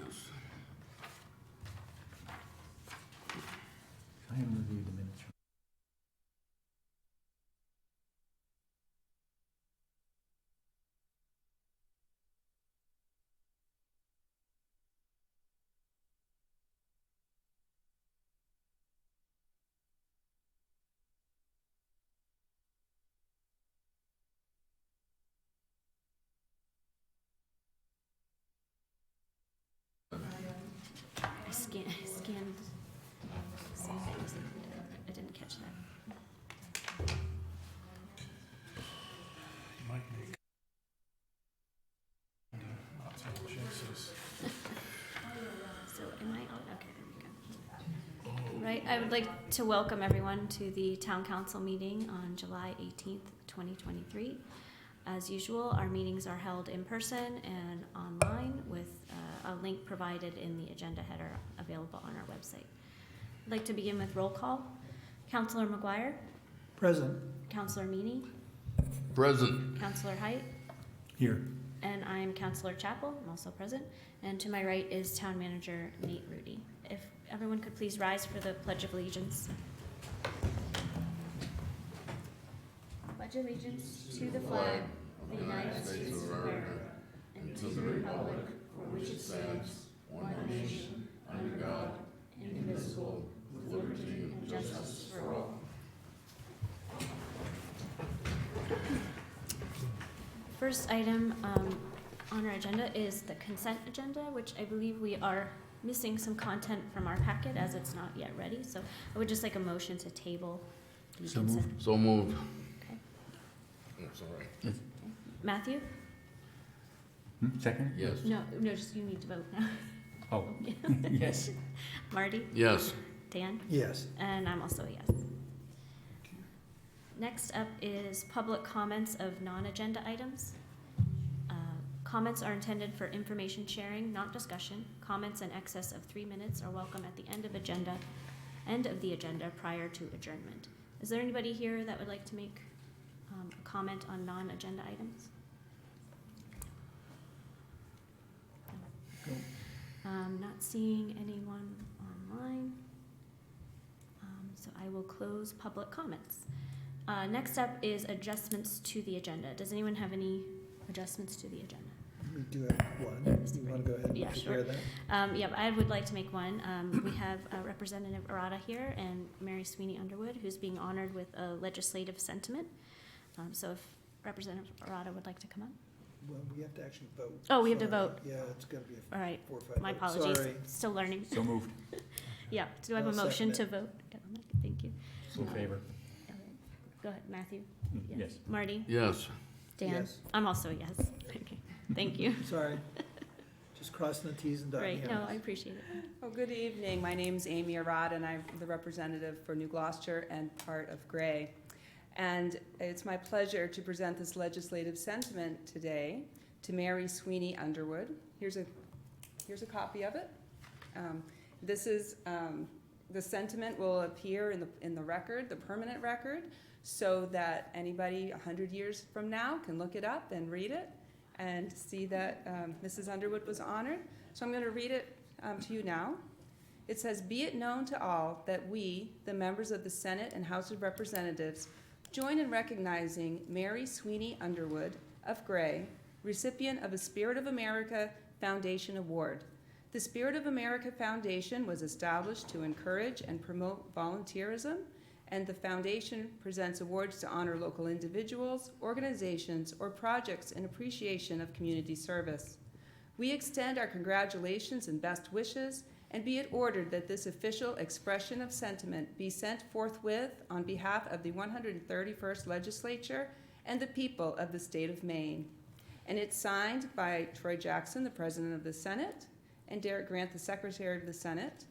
business. I haven't reviewed the minutes. I scanned some things and I didn't catch that. Might make lots of Jesus. So am I on? Okay, there we go. Right, I would like to welcome everyone to the Town Council meeting on July 18th, 2023. As usual, our meetings are held in person and online with a link provided in the agenda header available on our website. I'd like to begin with roll call. Councillor McGuire, Present. Councillor Meany, Present. Councillor Height, Here. and I'm Councillor Chappell, I'm also present. And to my right is Town Manager Nate Rudy. If everyone could please rise for the Pledge of Allegiance. Pledge allegiance to the flag of the United States of America and to the republic for which it stands, one nation, under God, indivisible, with liberty and justice for all. First item on our agenda is the consent agenda, which I believe we are missing some content from our packet as it's not yet ready. So I would just like a motion to table the So consent. moved. So moved. Okay. That's all right. Matthew? Second? Yes. No, just you need to vote now. Oh, yes. Marty? Yes. Dan? Yes. And I'm also a yes. Next up is public comments of non-agenda items. Comments are intended for information sharing, not discussion. Comments in excess of 3 minutes are welcome at the end of the agenda prior to adjournment. Is there anybody here that would like to make a comment on non-agenda items? Not seeing anyone online. So I will close public comments. Next up is adjustments to the agenda. Does anyone have any adjustments to the agenda? We do have one. You want to go ahead and Yeah, share sure. that? Yeah, I would like to make one. We have Representative Arata here and Mary Sweeney Underwood, who's being honored with a legislative sentiment. So if Representative Arata would like to come up. Well, we have to actually vote. Oh, we have to Sorry. vote. Yeah, it's going to be All right, 4 or 5 my votes. apologies. Sorry. Still learning. So moved. Yeah, do I have a I'll motion to second vote? Thank you. So favor. Go ahead, Matthew. Yes. Marty? Yes. Dan? Yes. I'm also a yes. Okay, thank you. Sorry. Just crossing the Ts and dotting the Great, no, Is. I appreciate it. Oh, good evening. My name's Amy Arad, and I'm the representative for New Gloucester and part of Gray. And it's my pleasure to present this legislative sentiment today to Mary Sweeney Underwood. Here's a copy of it. This is the sentiment will appear in the record, the permanent record, so that anybody 100 years from now can look it up and read it and see that Mrs. Underwood was honored. So I'm going to read it to you now. It says, "Be it known to all that we, the members of the Senate and House of Representatives, join in recognizing Mary Sweeney Underwood of Gray, recipient of a Spirit of America Foundation Award. The Spirit of America Foundation was established to encourage and promote volunteerism, and the foundation presents awards to honor local individuals, organizations, or projects in appreciation of community service. We extend our congratulations and best wishes, and be it ordered that this official expression of sentiment be sent forthwith on behalf of the 131st Legislature and the people of the state of Maine." And it's signed by Troy Jackson, the President of the Senate, and Derek Grant, the Secretary of the Senate,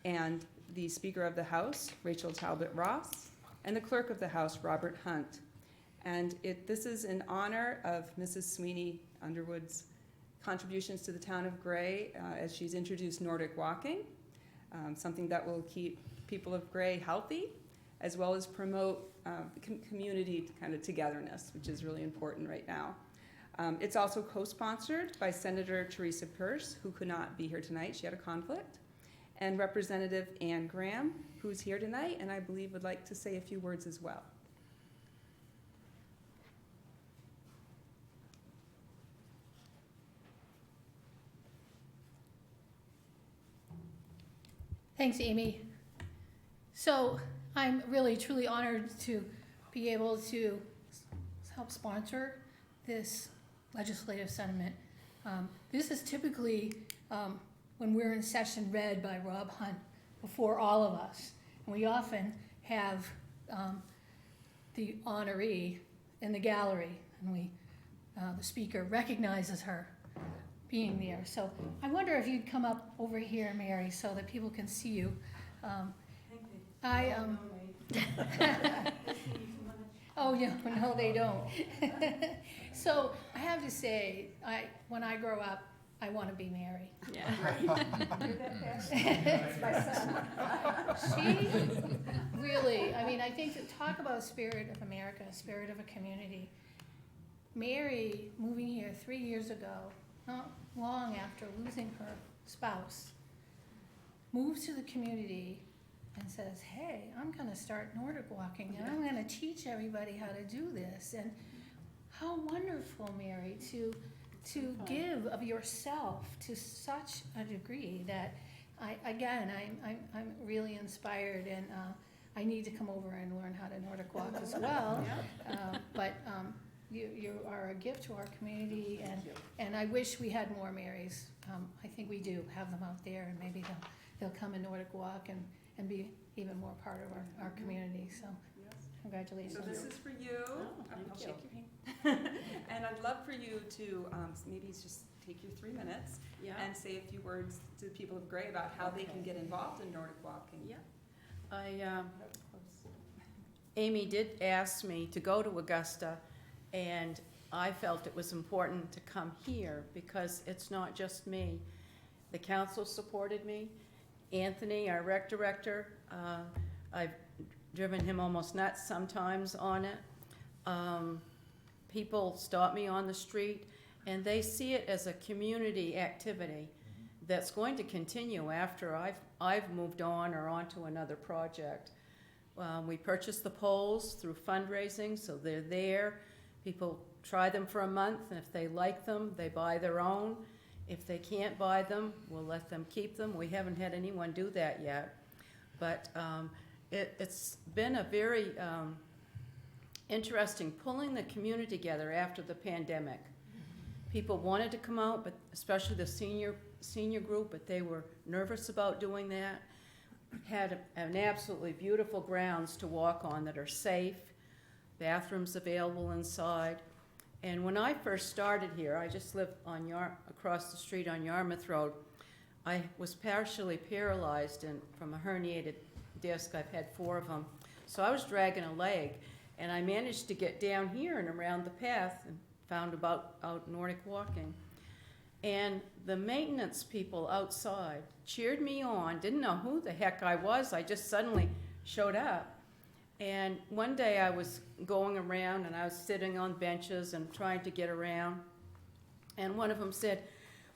and the Speaker of the House, Rachel Talbot Ross, and the Clerk of the House, Robert Hunt. And this is in honor of Mrs. Sweeney Underwood's contributions to the town of Gray as she's introduced Nordic walking, something that will keep people of Gray healthy, as well as promote community kind of togetherness, which is really important right now. It's also co-sponsored by Senator Teresa Peirce, who could not be here tonight. She had a conflict. And Representative Ann Graham, who's here tonight, and I believe would like to say a few words as well. Thanks, Amy. So I'm really truly honored to be able to help sponsor this legislative sentiment. This is typically, when we're in session, read by Rob Hunt before all of us. And we often have the honoree in the gallery, and the speaker recognizes her being there. So I wonder if you'd come up over here, Mary, so that people can see you. Oh, yeah, no, they don't. So I have to say, when I grow up, I want to be Mary. Yeah. She really, I mean, I think to talk about spirit of America, spirit of a community, Mary moving here 3 years ago, not long after losing her spouse, moves to the community and says, hey, I'm going to start Nordic walking, and I'm going to teach everybody how to do this. And how wonderful, Mary, to give of yourself to such a degree that I'm really inspired, and I need to come over and learn how to Nordic walk as well. But you are a gift to our community, and I wish we had more Marys. I think we do have them out there, and maybe they'll come and Nordic walk and be even more part of our community. So congratulations. So this is for you. I'll shake your hand. And I'd love for you to maybe just take your 3 minutes and say a few words to the people of Gray about how they can get involved in Nordic walking. Yeah. Amy did ask me to go to Augusta, and I felt it was important to come here because it's not just me. The council supported me. Anthony, our rec director, I've driven him almost nuts sometimes on it. People stop me on the street, and they see it as a community activity that's going to continue after I've moved on or on to another project. We purchased the poles through fundraising, so they're there. People try them for a month, and if they like them, they buy their own. If they can't buy them, we'll let them keep them. We haven't had anyone do that yet. But it's been a very interesting pulling the community together after the pandemic. People wanted to come out, but especially the senior group, but they were nervous about doing that. Had an absolutely beautiful grounds to walk on that are safe, bathrooms available inside. And when I first started here, I just lived across the street on Yarmouth Road. I was partially paralyzed from a herniated disc. I've had 4 of them. So I was dragging a leg, and I managed to get down here and around the path and found out Nordic walking. And the maintenance people outside cheered me on, didn't know who the heck I was. I just suddenly showed up. And one day I was going around, and I was sitting on benches and trying to get around. And one of them said,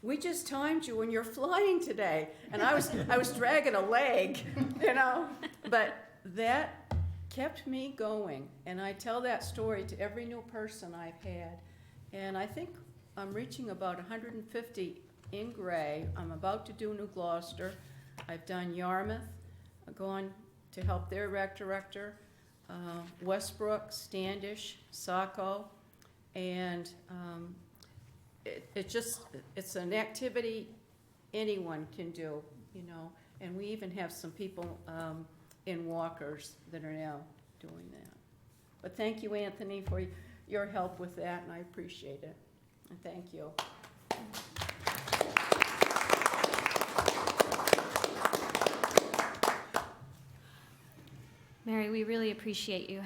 "We just timed you and you're flying today." And I was dragging a leg, you know. But that kept me going. And I tell that story to every new person I've had. And I think I'm reaching about 150 in Gray. I'm about to do New Gloucester. I've done Yarmouth. I've gone to help their rec director. Westbrook, Standish, Saco, and it's an activity anyone can do, you know, and we even have some people in walkers that are now doing that. But thank you, Anthony, for your help with that, and I appreciate it. And thank you. Mary, we really appreciate you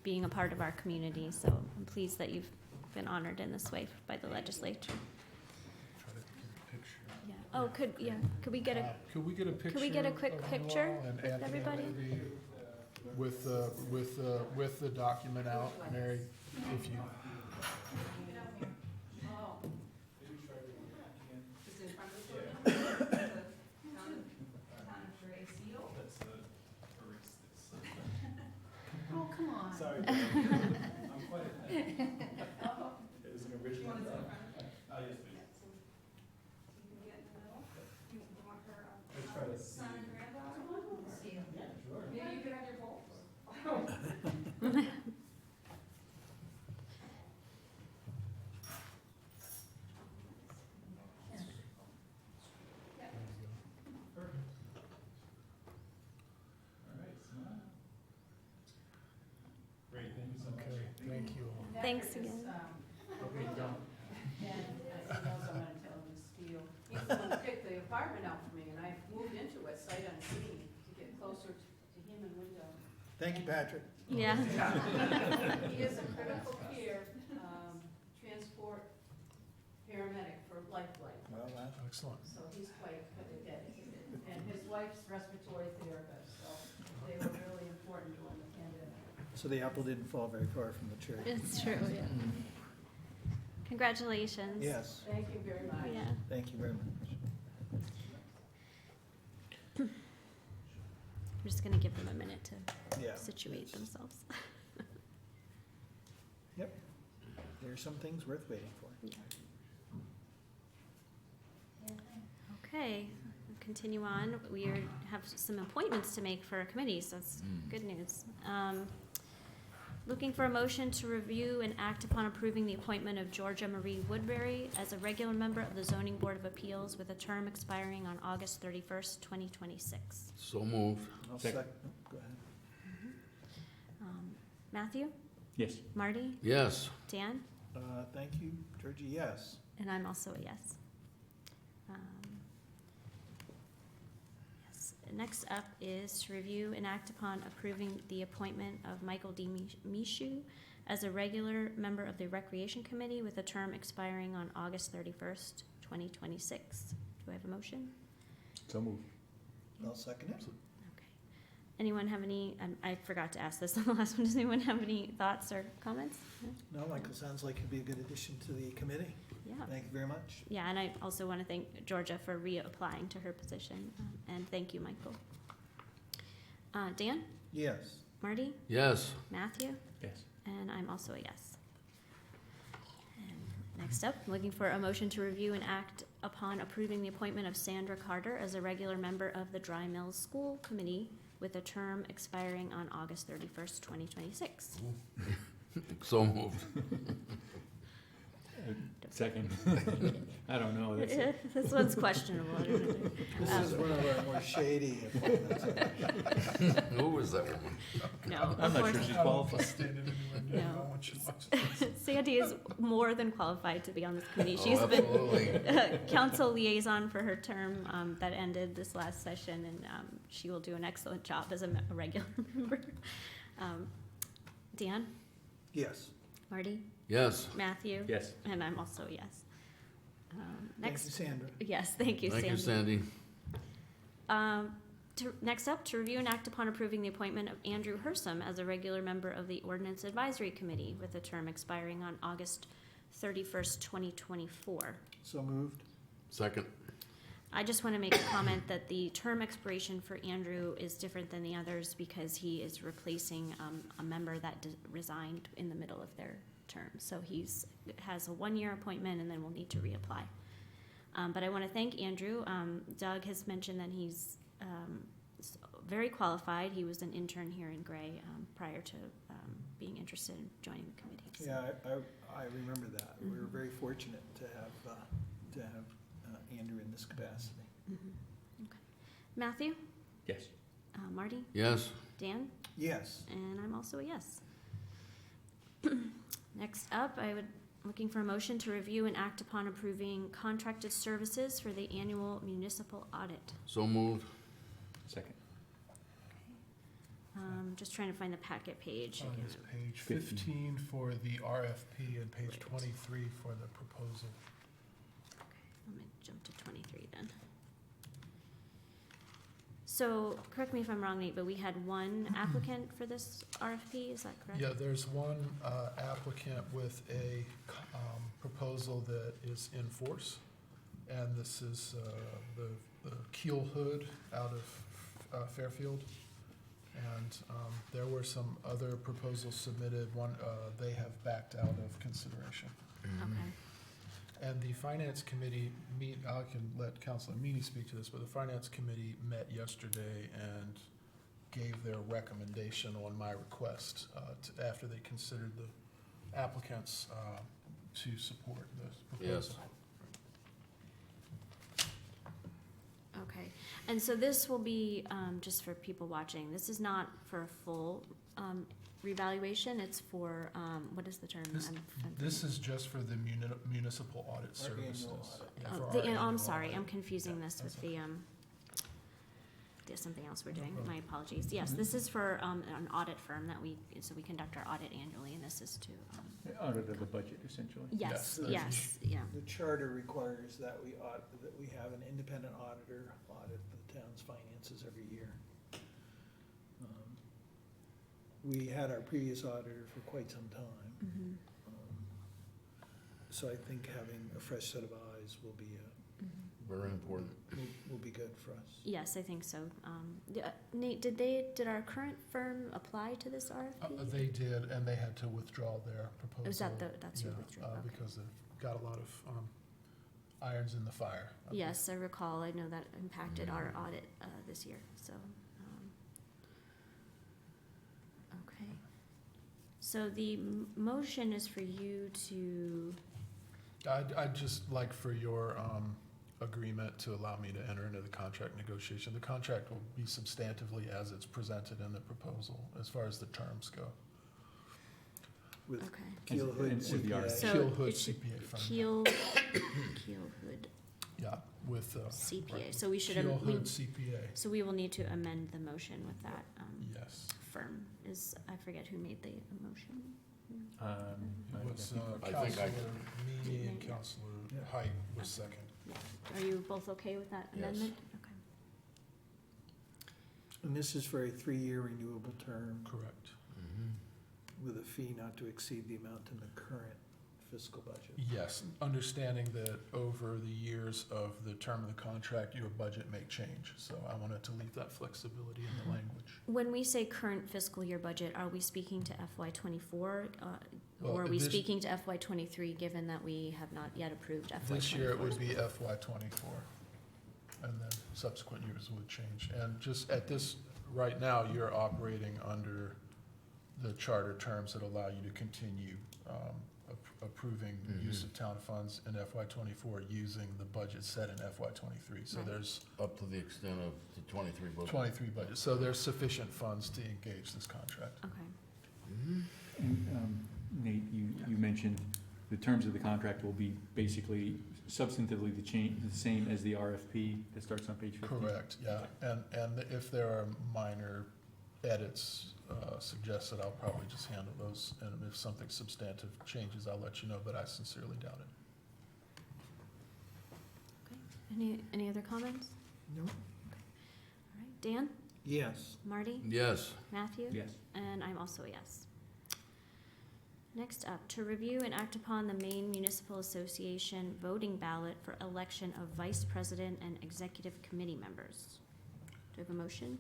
being a part of our community, so I'm pleased that you've been honored in this way by the legislature. Try to get a picture. Yeah. Oh, could we get a Could we get a picture? Could we get a quick of you picture all and with Anthony everybody? maybe with the document out, Mary, if you. Thanks again. Okay, you don't. And he knows I'm gonna tell him to steal. He's the one that picked the apartment out for me, and I moved into it sight unseen to get closer to him and Window. Thank you, Patrick. Yeah. He is a critical care, transport paramedic for Lifeline, Well, Excellent. so he's quite dedicated. And his wife's respiratory therapist, so they were really important during the pandemic. so the apple didn't fall very far from the tree. It's true, yeah. Congratulations. Yes, Thank you very much. Yeah. thank you very much. I'm just gonna give them a minute to Yeah. situate it's- themselves. There are some things worth waiting for. Okay, we'll continue on. Have some appointments to make for our committee, so that's good news. Looking for a motion to review and act upon approving the appointment of Georgia Marie Woodbury as a regular member of the Zoning Board of Appeals with a term expiring on August 31st, 2026. So moved. I'll Second. go ahead. Matthew, Yes. Marty, Yes. Dan, Thank you, Georgie, yes. and I'm also a yes. Yes. Next up is to review and act upon approving the appointment of Michael D. Michaud as a regular member of the Recreation Committee with a term expiring on August 31st, 2026. Do I have a motion? So moved. I'll second it. Okay. Anyone have any, I forgot to ask this on the last one, does anyone have any thoughts or comments? No? No, Michael, sounds like he'd be a good addition to the committee. Yeah. Thank you very much. Yeah, and I also want to thank Georgia for reapplying to her position, and thank you, Michael. Dan, Yes. Marty, Yes. Matthew, Yes. and I'm also a yes. And next up, looking for a motion to review and act upon approving the appointment of Sandra Carter as a regular member of the Dry Mills School Committee with a term expiring on August 31st, 2026. So moved. Second. I don't know. That's This one's questionable. This is one of our more shady appointments. Who was that woman? No, I'm not sure unfortunately. she's qualified. Stated anywhere near No. no one should watch this. Sandy is more than qualified to be on this committee. Oh, She's been absolutely. council liaison for her term that ended this last session, and she will do an excellent job as a regular member. Dan, Yes. Marty, Yes. Matthew, Yes. and I'm also a yes. Thank Next, you, Sandra. yes, thank you, Thank Sandy. you, Sandy. Next up, to review and act upon approving the appointment of Andrew Hersom as a regular member of the Ordinance Advisory Committee with a term expiring on August 31st, 2024. So moved. Second. I just want to make a comment that the term expiration for Andrew is different than the others because he is replacing a member that resigned in the middle of their term. So has a one-year appointment and then will need to reapply. But I want to thank Andrew. Doug has mentioned that he's very qualified. He was an intern here in Gray prior to being interested in joining the committee. So. Yeah, I remember that. We were Mhm. very fortunate to have Andrew in this capacity. Okay. Matthew, Yes. Marty, Yes. Dan, Yes. and I'm also a yes. Next up, looking for a motion to review and act upon approving contracted services for the annual municipal audit. So moved. Second. Just trying to find the packet page. On this page 15 for the RFP and page 23 for the proposal. Let me jump to 23 then. So, correct me if I'm wrong, Nate, but we had one applicant for this RFP, is that correct? Yeah, there's one applicant with a proposal that is in force. And this is the Keel Hood out of Fairfield. And there were some other proposals submitted. One, they have backed out of consideration. Okay. And the Finance Committee I can let Councilor Meany speak to this, but the Finance Committee met yesterday and gave their recommendation on my request after they considered the applicants to support this proposal. Yes. Okay, and so this will be, just for people watching, this is not for a full revaluation. It's for, what is the term? This- I'm This is just for the municipal audit Our annual services. audit. Yeah, Oh, for the, our I'm annual sorry, audit. I'm confusing Yeah, this with that's the, there's something else we're doing, problem. my apologies. Yes, this is for, an audit firm that so we conduct our audit annually, and this is to, Audit of the budget, essentially. yes, Yes. yes, yeah. The charter requires that we have an independent auditor audit the town's finances every year. We had our previous auditor for quite some time. Mhm, So I think having a fresh set of eyes will be, mhm. Very important. will be good for us. Yes, I think so. Nate, did our current firm apply to this RFP? They did, and they had to withdraw their proposal. Is that that's who yeah, withdrew? Okay. Because they've got a lot of irons in the fire. Yes, I recall. I know that impacted our audit this year, so. Okay. So the motion is for you to, I'd just like for your agreement to allow me to enter into the contract negotiation. The contract will be substantively as it's presented in the proposal, as far as the terms go. With okay. Keel Hood And with the CPA. So Keel Hood it should CPA firm. Keel Hood Yeah, with, CPA. right. So we should, Keel Hood CPA, so we will need to amend the motion with that yes. firm. I forget who made the motion. It was I think I Counselor can- Meany and Counselor Yeah. Height was second. Are you both okay with that Yes. amendment? Okay. And this is for a 3-year renewable term Correct. with a fee not to exceed the amount in the current fiscal budget. Yes, understanding that over the years of the term of the contract, your budget may change. So I wanted to leave that flexibility in the language. When we say current fiscal year budget, are we speaking to FY '24? Well, Or are we this- speaking to FY '23, given that we have not yet approved FY '24? This year it would be FY '24, and then subsequent years would change. And just at this, right now, you're operating under the charter terms that allow you to continue approving use of town funds in FY '24 using the budget set in FY '23. So Right. there's Up to the extent of the 23 budget. 23 budget, so there's sufficient funds to engage this contract. Okay. And Nate, you mentioned the terms of the contract will be basically substantively the same as the RFP that starts on page 15? Correct, yeah, and if there are minor edits suggested, I'll probably just handle those, and if something substantive changes, I'll let you know, but I sincerely doubt it. Okay. Any other comments? No? All right. Dan? Yes. Marty? Yes. Matthew? Yes. And I'm also a yes. Next up, to review and act upon the Maine Municipal Association voting ballot for election of vice president and executive committee members. Do I have a motion?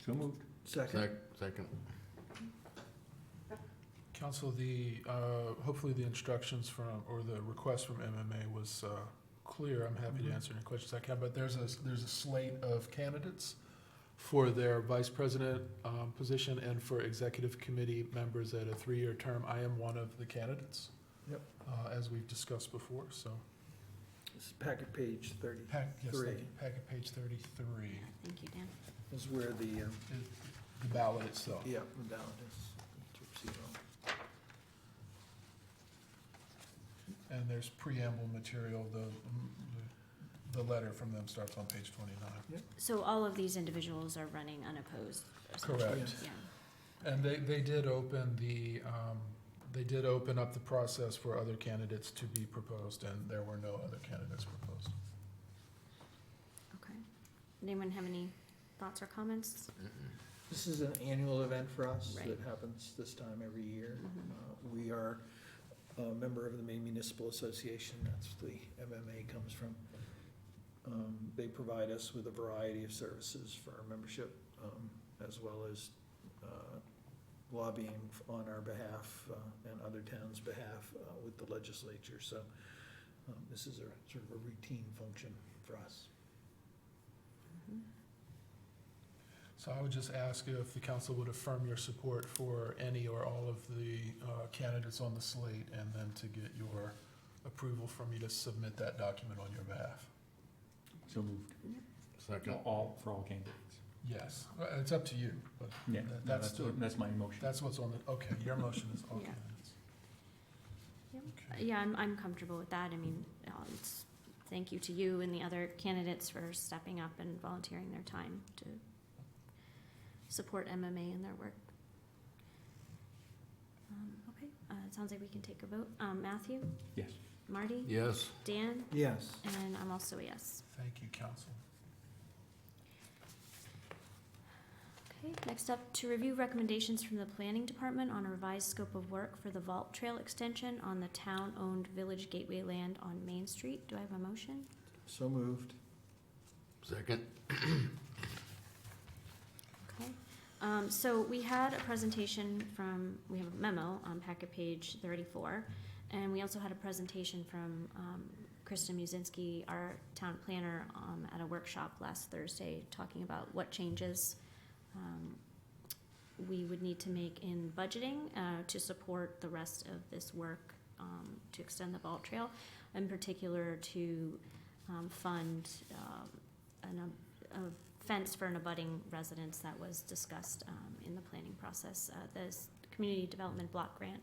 So moved. Second. Second. Council, hopefully the instructions from, or the request from MMA was clear. I'm happy to answer any questions I can, but there's a slate of candidates for their vice president position and for executive committee members at a 3-year term. I am one of the candidates. Yep. As we've discussed before, so. This is packet page 33. Yes, thank you. Packet page 33 Thank you, Dan. Is where the, is the ballot itself. yeah, the ballot is. And there's preamble material, the letter from them starts on page 29. So all of these individuals are running unopposed? essentially? Correct. Yeah. And they did open up the process for other candidates to be proposed, and there were no other candidates proposed. Okay. Anyone have any thoughts or comments? This is an annual event for us Right. that happens this time every year. Mhm. We are a member of the Maine Municipal Association, that's the MMA comes from. They provide us with a variety of services for our membership, as well as lobbying on our behalf and other towns' behalf with the legislature. So this is a sort of a routine function for us. Mhm. So I would just ask if the council would affirm your support for any or all of the candidates on the slate, and then to get your approval for me to submit that document on your behalf. So moved. Second. For all candidates. Yes, it's up to you, but Yeah, That- no, that's the- that's my motion. that's what's on the, okay, your motion is off Yeah. minutes. Yep. Okay. Yeah, I'm comfortable with that. I mean, it's, thank you to you and the other candidates for stepping up and volunteering their time to support MMA in their work. Okay, it sounds like we can take a vote. Matthew, Yes. Marty, Yes. Dan, Yes. and I'm also a yes. Thank you, council. Okay, next up, to review recommendations from the planning department on a revised scope of work for the VALT Trail extension on the town-owned Village Gateway land on Main Street. Do I have a motion? So moved. Second. Okay, so we had a presentation from, we have a memo on packet page 34, and we also had a presentation from Krista Musinski, our town planner, at a workshop last Thursday, talking about what changes we would need to make in budgeting to support the rest of this work to extend the Vault Trail, in particular to fund a fence for an abutting residence that was discussed in the planning process. The Community Development Block Grant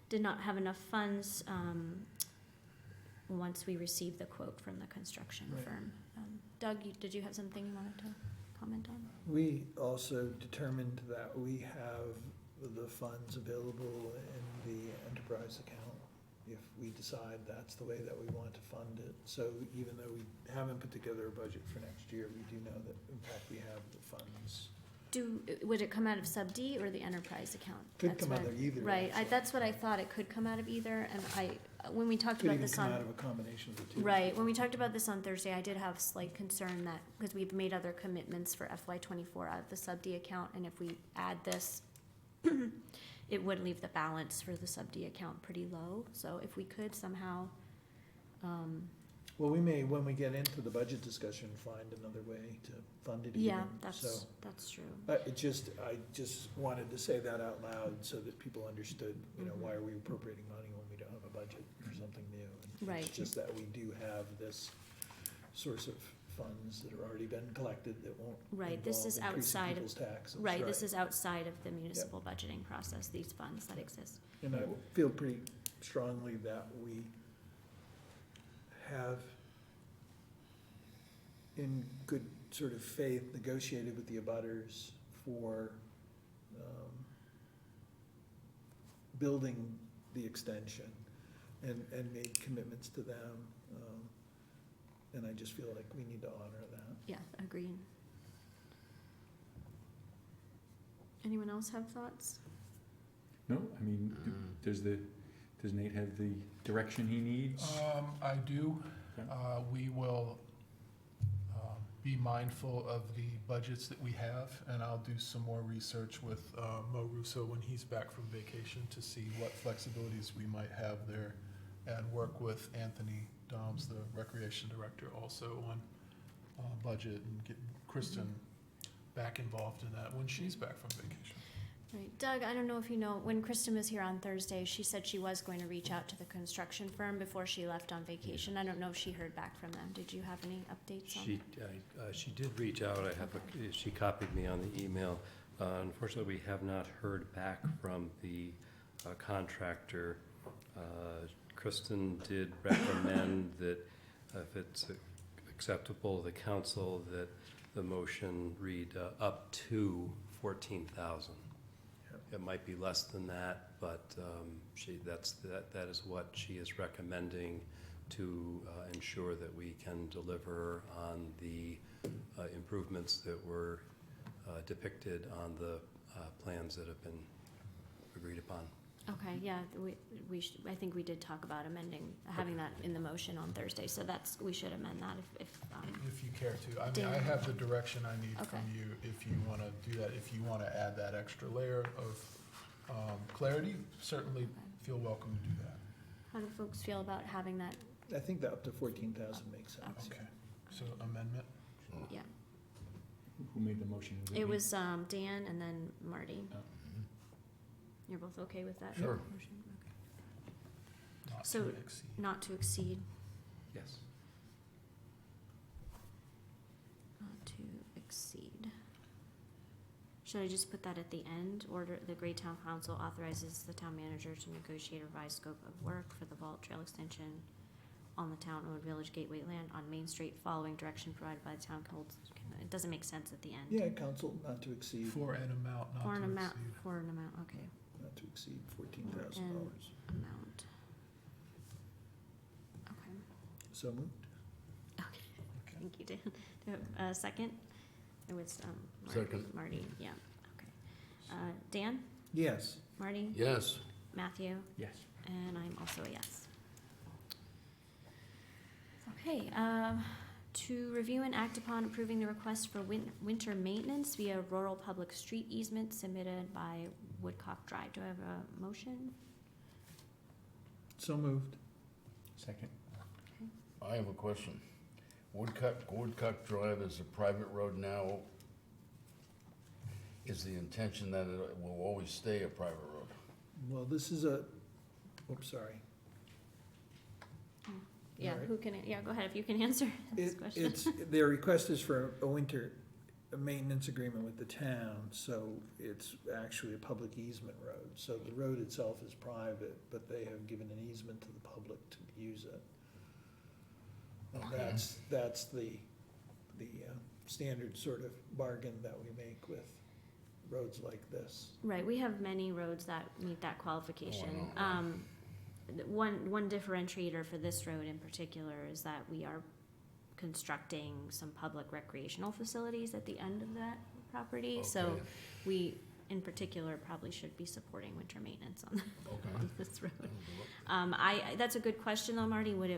did not have enough funds once we received the quote from the construction Right. firm. Doug, did you have something you wanted to comment on? We also determined that we have the funds available in the enterprise account if we decide that's the way that we want to fund it. So even though we haven't put together a budget for next year, we do know that in fact we have the funds. Would it come out of sub D or the enterprise account? Could That's come what- out of either. Right, actually. that's what I thought, it could come out of either, and when we talked Could about even this come out on, of a combination of the two. right, when we talked about this on Thursday, I did have slight concern that, because we've made other commitments for FY '24 out of the sub D account, and if we add this, it would leave the balance for the sub D account pretty low, so if we could somehow, Well, we may, when we get into the budget discussion, find another way to fund it yeah, even, so. that's true. I just wanted to say that out loud so that people understood, why are we appropriating money when we don't have a budget for something new? And Right. It's just that we do have this source of funds that have already been collected that won't Right, this involve is increasing outside of, people's taxes. right, this is outside of the municipal budgeting process, these funds that exist. And I feel pretty strongly that we have, in good sort of faith, negotiated with the abutters for building the extension and made commitments to them. And I just feel like we need to honor that. Yeah, agreed. Anyone else have thoughts? No, I mean, does Nate have the direction he needs? I do. Okay. We will be mindful of the budgets that we have, and I'll do some more research with Mo Russo when he's back from vacation to see what flexibilities we might have there, and work with Anthony Doms, the recreation director, also on budget, and get Kristen back involved in that when she's back from vacation. Right, Doug, I don't know if you know, when Kristen was here on Thursday, she said she was going to reach out to the construction firm before she left on vacation. I don't know if she heard back from them. Did you have any updates on that? She did reach out. She copied me on the email. Unfortunately, we have not heard back from the contractor. Kristen did recommend that if it's acceptable to the council, that the motion read up to 14,000. It might be less than that, but that is what she is recommending to ensure that we can deliver on the improvements that were depicted on the plans that have been agreed upon. Okay, yeah, I think we did talk about having that in the motion on Thursday, so we should amend that If you care to. I mean, Dan. I have the direction I need Okay. from you if you want to do that. If you want to add that extra layer of clarity, certainly feel welcome to do that. how do folks feel about having that? I think that up to 14,000 makes sense. Okay, so amendment? Yeah, Who made the motion? it me? was Dan and then Marty. Oh. You're both okay with that? Sure. motion? Okay. Not So- to exceed. Not to exceed, Yes. not to exceed. Should I just put that at the end? Order, the Gray Town Council authorizes the town manager to negotiate a revised scope of work for the VALT trail extension on the town-owned Village Gateway land on Main Street, following direction provided by the town council. It doesn't make sense at the end. Yeah, council not to exceed, For an amount not to For an amount, exceed. for an amount, okay, not to exceed $14,000. amount. Okay, So moved. thank you, Dan. Do you have a second? It was, Marty. Second. Marty, yeah, okay. Dan, Yes. Marty, Yes. Matthew, Yes. and I'm also a yes. Okay, to review and act upon approving the request for winter maintenance via rural public street easement submitted by Woodcock Drive. Do I have a motion? So moved. Second. I have a question. Woodcock Drive is a private road now. Is the intention that it will always stay a private road? Well, this is a, oops, sorry. Yeah, Alright. who can, yeah, go ahead if you can answer this question. It's, their request is for a maintenance agreement with the town, so it's actually a public easement road. So the road itself is private, but they have given an easement to the public to use it. And Okay. that's the standard sort of bargain that we make with roads like this. Right, we have many roads that meet that qualification. Oh, I know. One differentiator for this road in particular is that we are constructing some public recreational facilities at the end of that property. So Okay. we, in particular, probably should be supporting winter maintenance on, Okay. on this road. That's a good question though, Marty. Would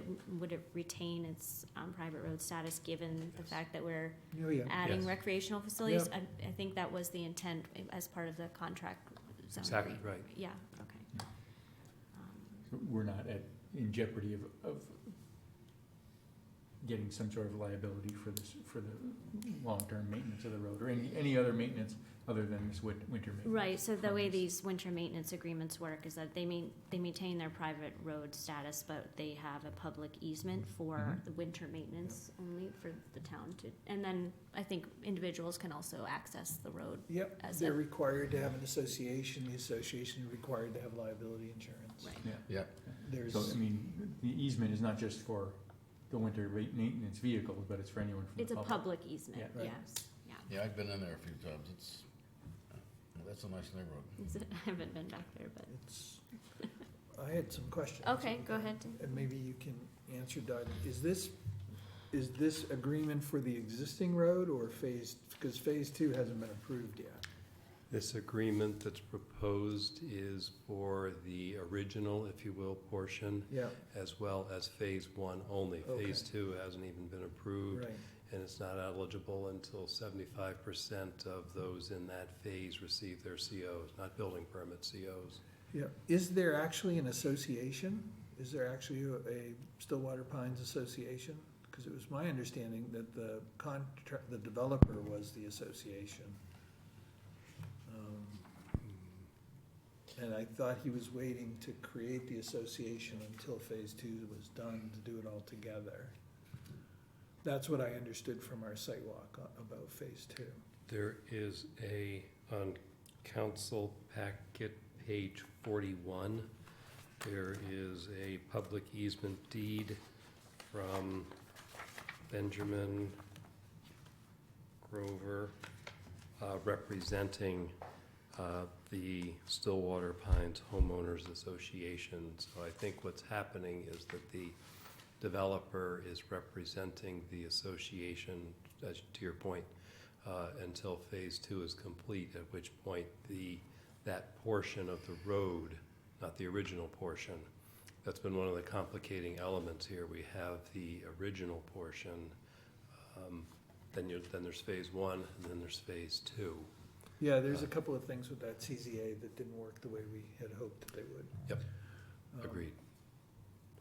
it retain its private road status given the fact that we're Oh, yeah. adding Yes. recreational facilities? I think that was the intent as part of the contract. zone Exactly agreement. right. Yeah, okay. So we're not in jeopardy of getting some sort of liability for the long-term maintenance of the road, or any other maintenance other than this winter maintenance. Right, so the from way this. these winter maintenance agreements work is that they maintain their private road status, but they have a public easement for Mhm. the winter maintenance only for the town to, and then I think individuals can also access the road. Yep, As they're a- required to have an association, the association is required to have liability insurance. Right. Yeah. Yeah. There's, So, I mean, the easement is not just for the winter maintenance vehicles, but it's for anyone from the It's a public. public easement, Yeah. Right. yes, yeah. Yeah, I've been in there a few times. That's a nice neighborhood. I haven't been back there, but, it's, I had some questions. okay, go ahead. And maybe you can answer, Doug, is this agreement for the existing road or because phase 2 hasn't been approved yet? This agreement that's proposed is for the original, if you will, portion, Yeah, as well as Phase 1 only. Okay. Phase 2 hasn't even been approved, right. and it's not eligible until 75% of those in that phase receive their COs, not building permit COs. Yeah, is there actually an association? Is there actually a Stillwater Pines Association? Because it was my understanding that the developer was the association. And I thought he was waiting to create the association until phase 2 was done to do it all together. That's what I understood from our site walk about phase 2. There is on council packet, page 41, there is a public easement deed from Benjamin Grover, representing the Stillwater Pines Homeowners Association. So I think what's happening is that the developer is representing the association, as to your point, until phase 2 is complete, at which point that portion of the road, not the original portion, that's been one of the complicating elements here. We have the original portion, then there's phase 1, and then there's phase 2. Yeah, there's a couple of things with that CZA that didn't work the way we had hoped that they would. Yep. Um, Agreed.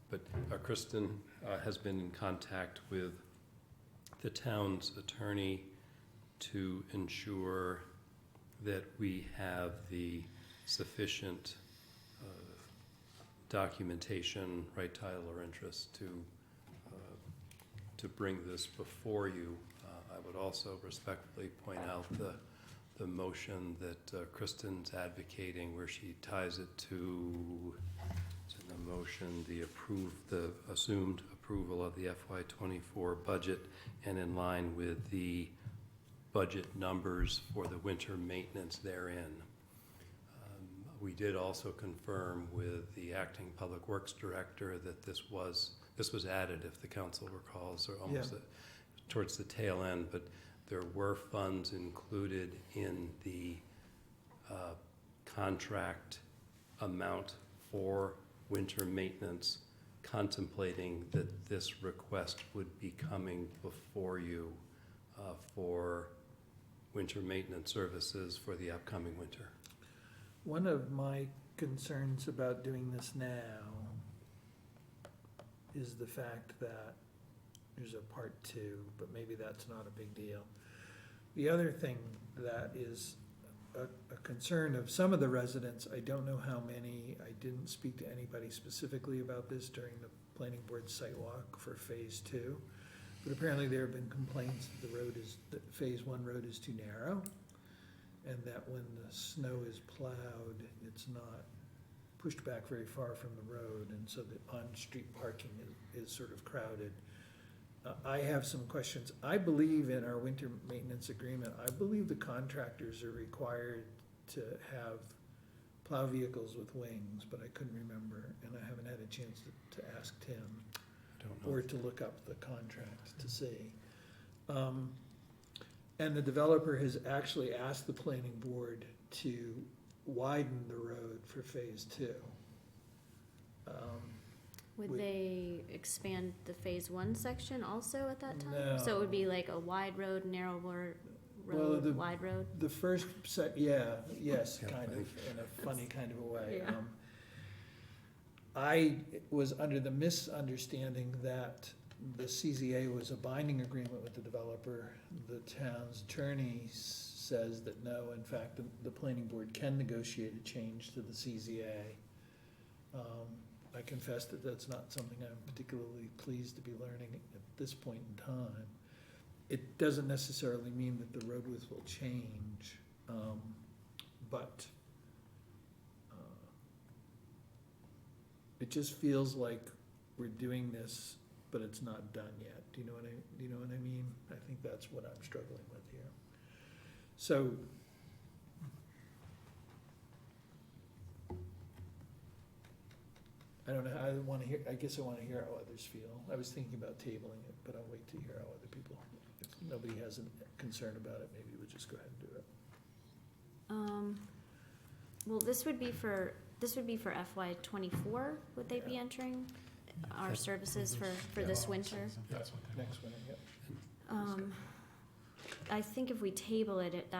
But Kristen has been in contact with the town's attorney to ensure that we have the sufficient documentation, right title or interest to bring this before you. I would also respectfully point out the the motion that Kristen's advocating, where she ties it to, it's in the motion, the assumed approval of the FY '24 budget and in line with the budget numbers for the winter maintenance therein. We did also confirm with the acting Public Works Director that this was added, if the council recalls, or almost towards the tail end, but there were funds included in the contract amount for winter maintenance, contemplating that this request would be coming before you for winter maintenance services for the upcoming winter. One of my concerns about doing this now is the fact that there's a part 2, but maybe that's not a big deal. The other thing that is a concern of some of the residents, I don't know how many, I didn't speak to anybody specifically about this during the planning board site walk for phase 2, but apparently there have been complaints that phase 1 road is too narrow, and that when the snow is plowed, it's not pushed back very far from the road, and so the on-street parking is sort of crowded. I have some questions. I believe in our winter maintenance agreement, I believe the contractors are required to have plow vehicles with wings, but I couldn't remember, and I haven't had a chance to ask Tim I don't know. or to look up the contract to see. And the developer has actually asked the planning board to widen the road for phase 2. Would We- they expand the phase 1 section also at that time? No. So it would be like a wide road, narrower Well, road, the- wide road? The first set, yes, Yeah, kind I of, in a funny kind of a way. Yeah. I was under the misunderstanding that the CZA was a binding agreement with the developer. The town's attorney says that no, in fact, the planning board can negotiate a change to the CZA. I confess that that's not something I'm particularly pleased to be learning at this point in time. It doesn't necessarily mean that the road width will change, but it just feels like we're doing this, but it's not done yet. Do you know what I mean? I think that's what I'm struggling with here. So I don't know, I guess I wanna hear how others feel. I was thinking about tabling it, but I'll wait to hear how other people, if nobody has a concern about it, maybe we'll just go ahead and do it. Well, this would be for FY '24, would they be Yeah. entering our services for this winter? That's what they want. Next one, yep. I think if we table it, it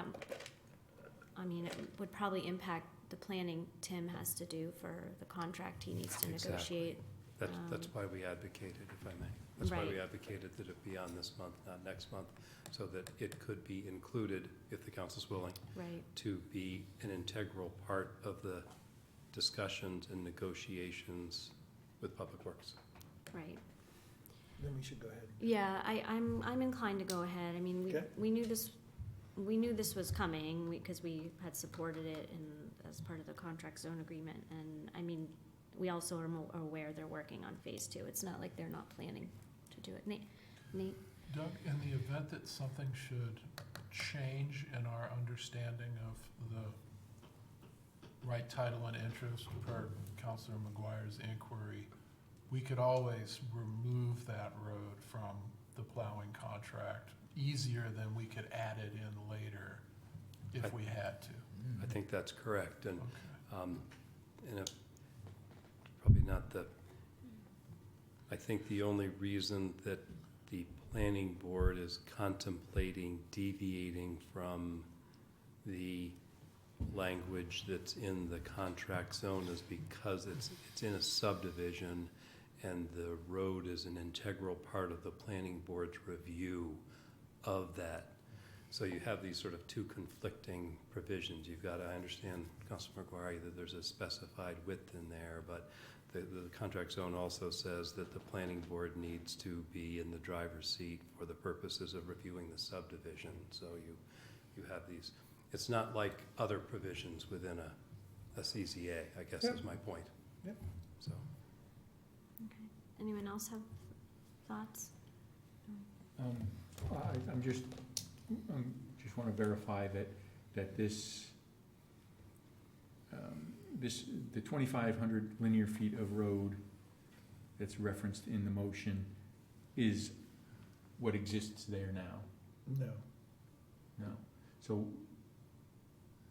would probably impact the planning Tim has to do for the contract he needs to Exactly. negotiate. That's why we advocated, if I may. That's why we Right. advocated that it be on this month, not next month, so that it could be included, if the council's willing, Right, to be an integral part of the discussions and negotiations with Public Works. right. Then we should go ahead. Yeah, I'm inclined to go ahead. I mean, Okay. we knew this was coming because we had supported it as part of the contract zone agreement. And I mean, we also are aware they're working on phase 2. It's not like they're not planning to do it. Nate? Doug, in the event that something should change in our understanding of the right title and interest per Councilor McGuire's inquiry, we could always remove that road from the plowing contract easier than we could add it in later if we had to. I think that's correct, and, Okay. probably not I think the only reason that the planning board is contemplating deviating from the language that's in the contract zone is because it's in a subdivision, and the road is an integral part of the planning board's review of that. So you have these sort of two conflicting provisions. You've got, I understand, Councilor McGuire, that there's a specified width in there, but the contract zone also says that the planning board needs to be in the driver's seat for the purposes of reviewing the subdivision. So you have these, it's not like other provisions within a CZA, I guess Yep. is my point. Yep. So, Okay. Anyone else have thoughts? I'm just wanna verify that this, the 2,500 linear feet of road that's referenced in the motion is what exists there now? No. No. So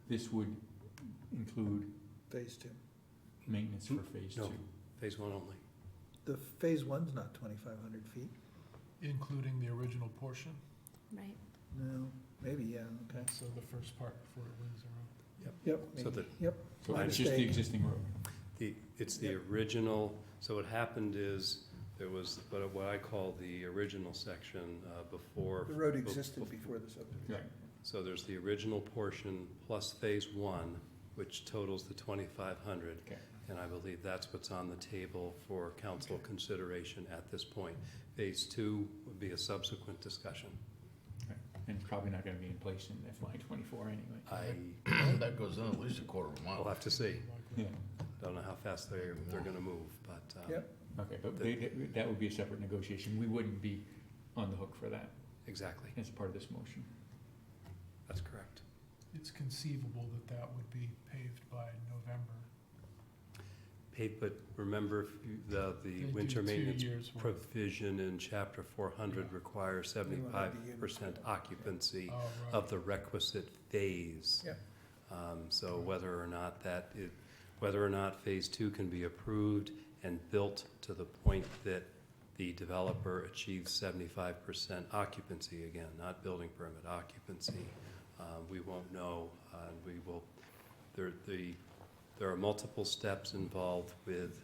this would include Phase 2. maintenance for phase No. 2? phase one only. The phase 1's not 2,500 feet. Including the original portion, Right. No, maybe, yeah, okay. so the first part before it wins the road. Yep, So maybe, the- yep. So My it's just the mistake. existing road? It's the Yep. original, so what happened is, there was what I call the original section before. The road existed before the subdivision. Right. So there's the original portion plus phase one, which totals the 2,500. Okay. And I believe that's what's on the table for council consideration at this point. Phase two would be a subsequent discussion. And it's probably not gonna be in place in FY '24 anyway. That goes in at least a quarter of a We'll mile. have to see. Yeah. Don't know how fast they're gonna move, but. Yep. Okay, but that would be a separate negotiation. We wouldn't be on the hook for that Exactly, as part of this motion. that's correct. It's conceivable that that would be paved by November. But remember, the do winter 2 maintenance years worth. provision in chapter 400 requires 75% occupancy Oh, right. of the requisite phase. Yep. So whether or not phase two can be approved and built to the point that the developer achieves 75% occupancy, again, not building permit, occupancy, we won't know. We will, there are multiple steps involved with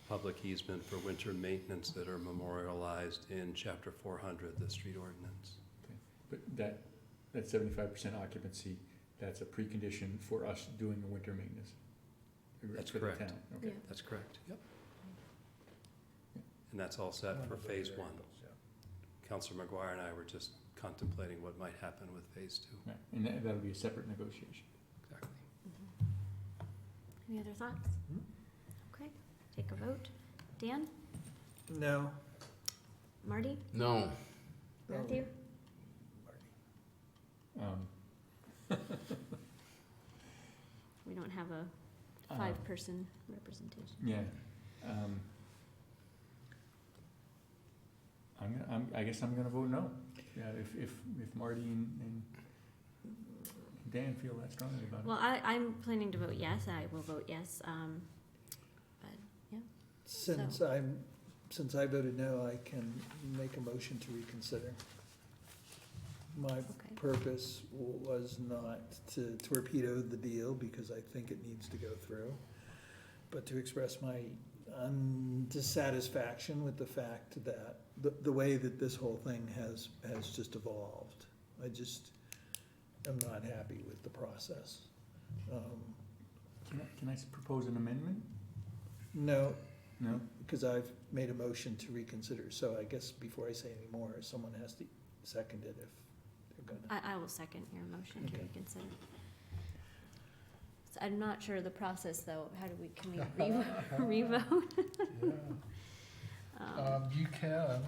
public easement for winter maintenance that are memorialized in chapter 400, the street ordinance. But that 75% occupancy, that's a precondition for us doing the winter maintenance? That's for the correct. town, okay. Yeah. That's correct, yep. And that's all set for phase one. Counselor McGuire and I were just contemplating what might happen with phase two. Right, and that'll be a separate negotiation. Exactly. Any other thoughts? Okay, take a vote. Dan? No. Marty? No, Matthew? We don't have a five-person representation. Yeah. I guess I'm gonna vote no. Yeah, if Marty and Dan feel that strongly about it. Well, I'm planning to vote yes, I will vote yes, but, yeah. Since I voted no, I can make a motion to reconsider. My Okay. purpose was not to torpedo the deal, because I think it needs to go through, but to express my dissatisfaction with the fact that the way that this whole thing has just evolved. I just am not happy with the process. Can I propose an amendment? No, No? because I've made a motion to reconsider, so I guess before I say any more, someone has to second it if they're gonna. I will second your motion to Okay. reconsider. So I'm not sure the process, though, can we revote? Yeah. Um, You can,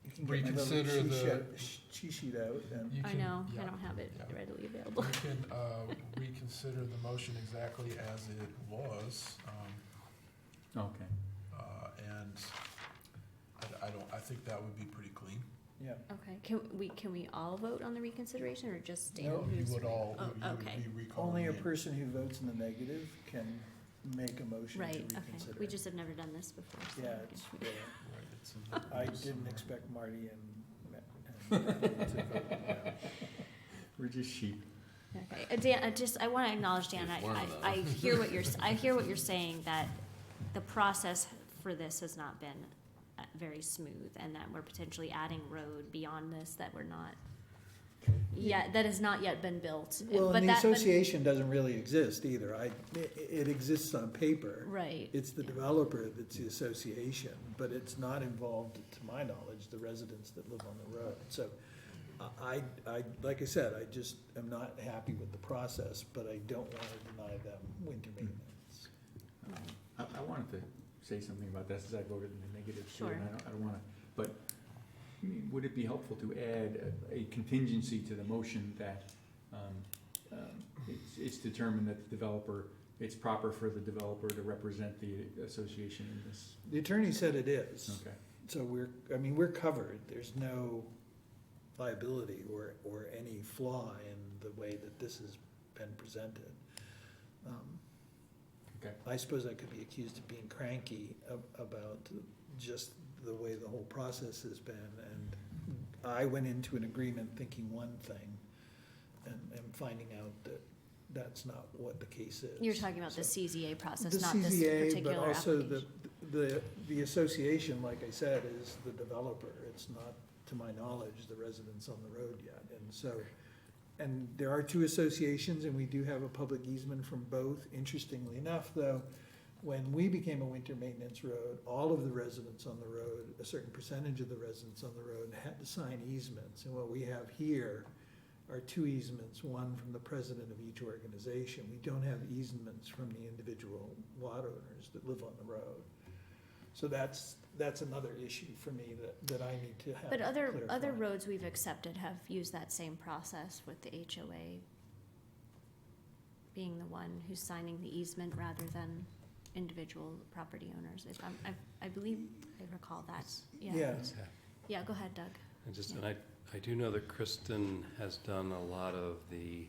You can get my little reconsider cheat sheet out and. you I can. know, I yeah. don't have it Yeah. readily available. You can reconsider the motion exactly as it was, Okay. and I think that would be pretty clean. Yeah, Okay, can we all vote on the reconsideration, or just Dan? No, You who's- would all, Oh, you would okay. be recalling only a it. person who votes in the negative can make a motion to Right, reconsider. okay, we just have never done this before, so. Yeah, I it's, guess- yeah. Right, it's in the I rules. didn't expect Marty and to vote no. We're just sheep. Okay, Dan, I wanna acknowledge, Dan, It's one of those. I hear what you're saying, that the process for this has not been very smooth, and that we're potentially adding road beyond this that we're not, that has not yet been built. Well, But and the that- association doesn't really exist either. It exists on paper. Right. It's the yeah. developer that's the association, but it's not involved, to my knowledge, the residents that live on the road. So like I said, I just am not happy with the process, but I don't want to deny them winter maintenance. I wanted to say something about this, as I voted in the negative too, and Sure. I don't wanna, but, I mean, would it be helpful to add a contingency to the motion that, it's determined that the developer, it's proper for the developer to represent the association in this? The attorney said it is. Okay. So we're covered. There's no liability or any flaw in the way that this has been presented. Okay. I suppose I could be accused of being cranky about just the way the whole process has been, and I went into an agreement thinking one thing, and finding out that that's not what the case is. You're talking about So- the CZA process, The not this CZA, particular but also application. the association, like I said, is the developer. It's not, to my knowledge, the residents on the road yet. And so, and there are two associations, and we do have a public easement from both. Interestingly enough, though, when we became a winter maintenance road, all of the residents on the road, a certain percentage of the residents on the road had to sign easements. And what we have here are two easements, one from the president of each organization. We don't have easements from the individual lot owners that live on the road. So that's another issue for me that I need to have But other clarified. roads we've accepted have used that same process with the HOA being the one who's signing the easement rather than individual property owners. If I believe I recall that, yeah. Yeah, Yeah, go ahead, Doug. And I do know that Kristen has done a lot of the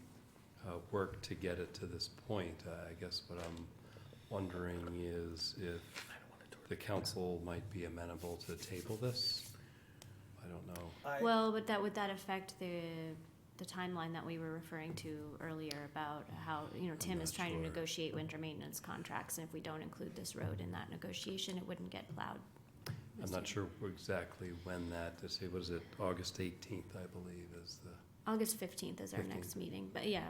work to get it to this point. I guess what I'm wondering is if the council might be amenable to table this? I don't know. Well, but would that affect the timeline that we were referring to earlier about how, Tim not is trying to sure. negotiate winter maintenance contracts, and if we don't include this road in that negotiation, it wouldn't get plowed. I'm not sure exactly when that, to say, what is it, August 18th, I believe, is the, August 15th is our 15th. next meeting, but yeah,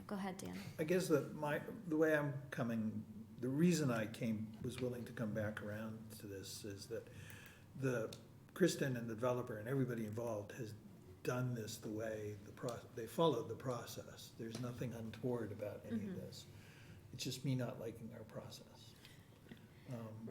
go ahead, Dan. I guess that the way I'm coming, the reason I was willing to come back around to this is that Kristen and the developer and everybody involved has done this the way they followed the process. There's nothing untoward about any of this. It's just me not liking our process.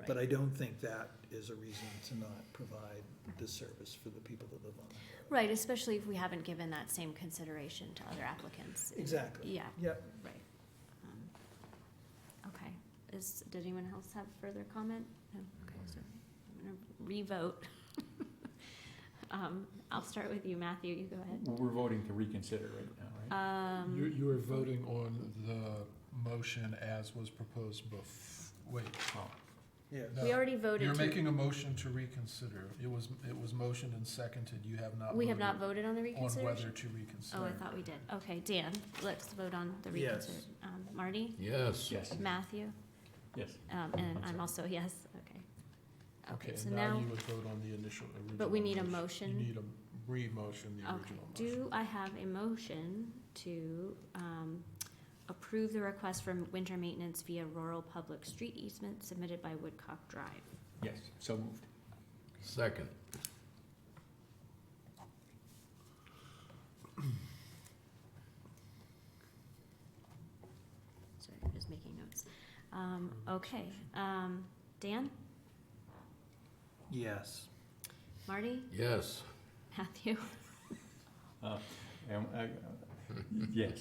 But I don't think that is a reason to not provide this service for the people that live on the road. Right, especially if we haven't given that same consideration to other applicants. Exactly. Yeah, Yep. right. Okay, did anyone else have further comment? No, okay, so I'm gonna re-vote. I'll start with you, Matthew, you go ahead. Well, we're voting to reconsider right now, right? You are voting on the motion as was proposed wait. Oh, Yeah. No, We already voted You're to, making a motion to reconsider. It was motioned and seconded. You have not. we have not voted voted on the on whether reconsideration? to reconsider. Oh, I thought we did. Okay, Dan, let's vote on the Yes. reconsider. Marty? Yes. yes, Matthew? yes. And I'm also yes, okay. Okay, so and now, you would vote on the original but we need a You motion. need a re-motion, the Okay, original motion. do I have a motion to approve the request for winter maintenance via rural public street easement submitted by Woodcock Drive? Yes, so moved. Second. Sorry, I'm just making notes. Okay, Dan, Yes. Marty, Yes. Matthew? Yes.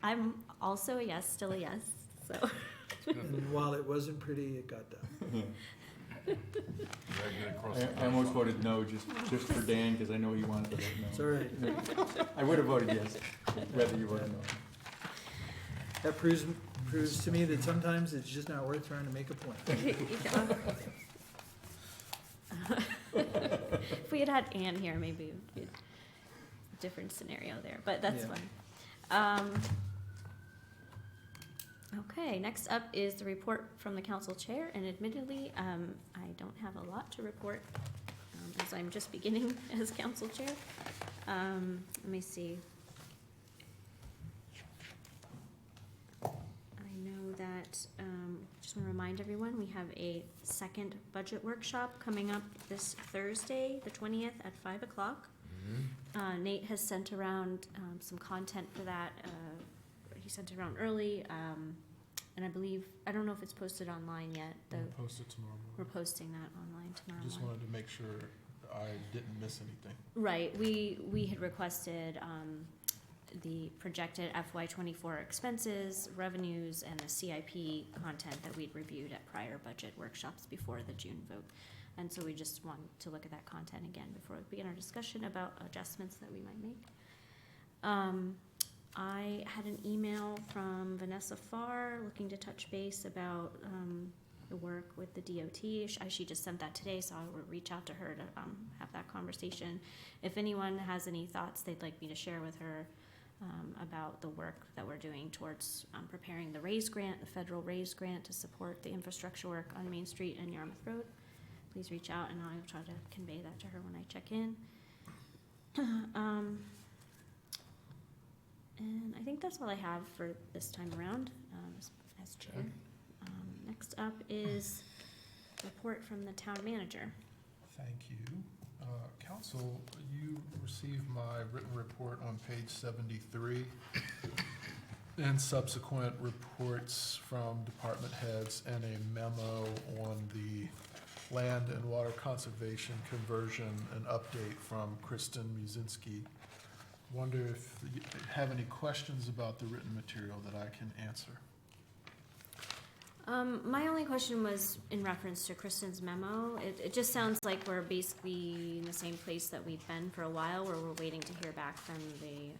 I'm also a yes, still a yes, so. And while it wasn't pretty, it got done. Dragging it across the I almost voted no, just for Dan, because I know you wanted to vote no. It's all right. I would have voted yes, whether you voted no. That proves to me that sometimes it's just not worth trying to make a point. If we had had Ann here, maybe it would be a different scenario there, but that's Yeah. fine. Okay, next up is the report from the council chair, and admittedly, I don't have a lot to report, as I'm just beginning as council chair. Let me see. I know that, just want to remind everyone, we have a second budget workshop coming up this Thursday, the 20th at 5 o'clock. Nate has sent around some content for that. He sent it around early, and I believe, I don't know if it's posted online yet. We'll post it tomorrow We're morning. posting that online tomorrow Just morning. wanted to make sure I didn't miss anything. Right, we had requested the projected FY '24 expenses, revenues, and the CIP content that we'd reviewed at prior budget workshops before the June vote. And so we just want to look at that content again before we begin our discussion about adjustments that we might make. I had an email from Vanessa Farr looking to touch base about the work with the DOT. She just sent that today, so I'll reach out to her to have that conversation. If anyone has any thoughts they'd like me to share with her about the work that we're doing towards preparing the RAISE grant, the federal RAISE grant to support the infrastructure work on Main Street and Yarmouth Road, please reach out and I'll try to convey that to her when I check in. And I think that's all I have for this time around as chair. Okay. Next up is report from the town manager. Thank you. Council, you received my written report on page 73 and subsequent reports from department heads and a memo on the land and water conservation conversion and update from Kristen Musinski. Wonder if you have any questions about the written material that I can answer. My only question was in reference to Kristen's memo. It just sounds like we're basically in the same place that we've been for a while, where we're waiting to hear back from the,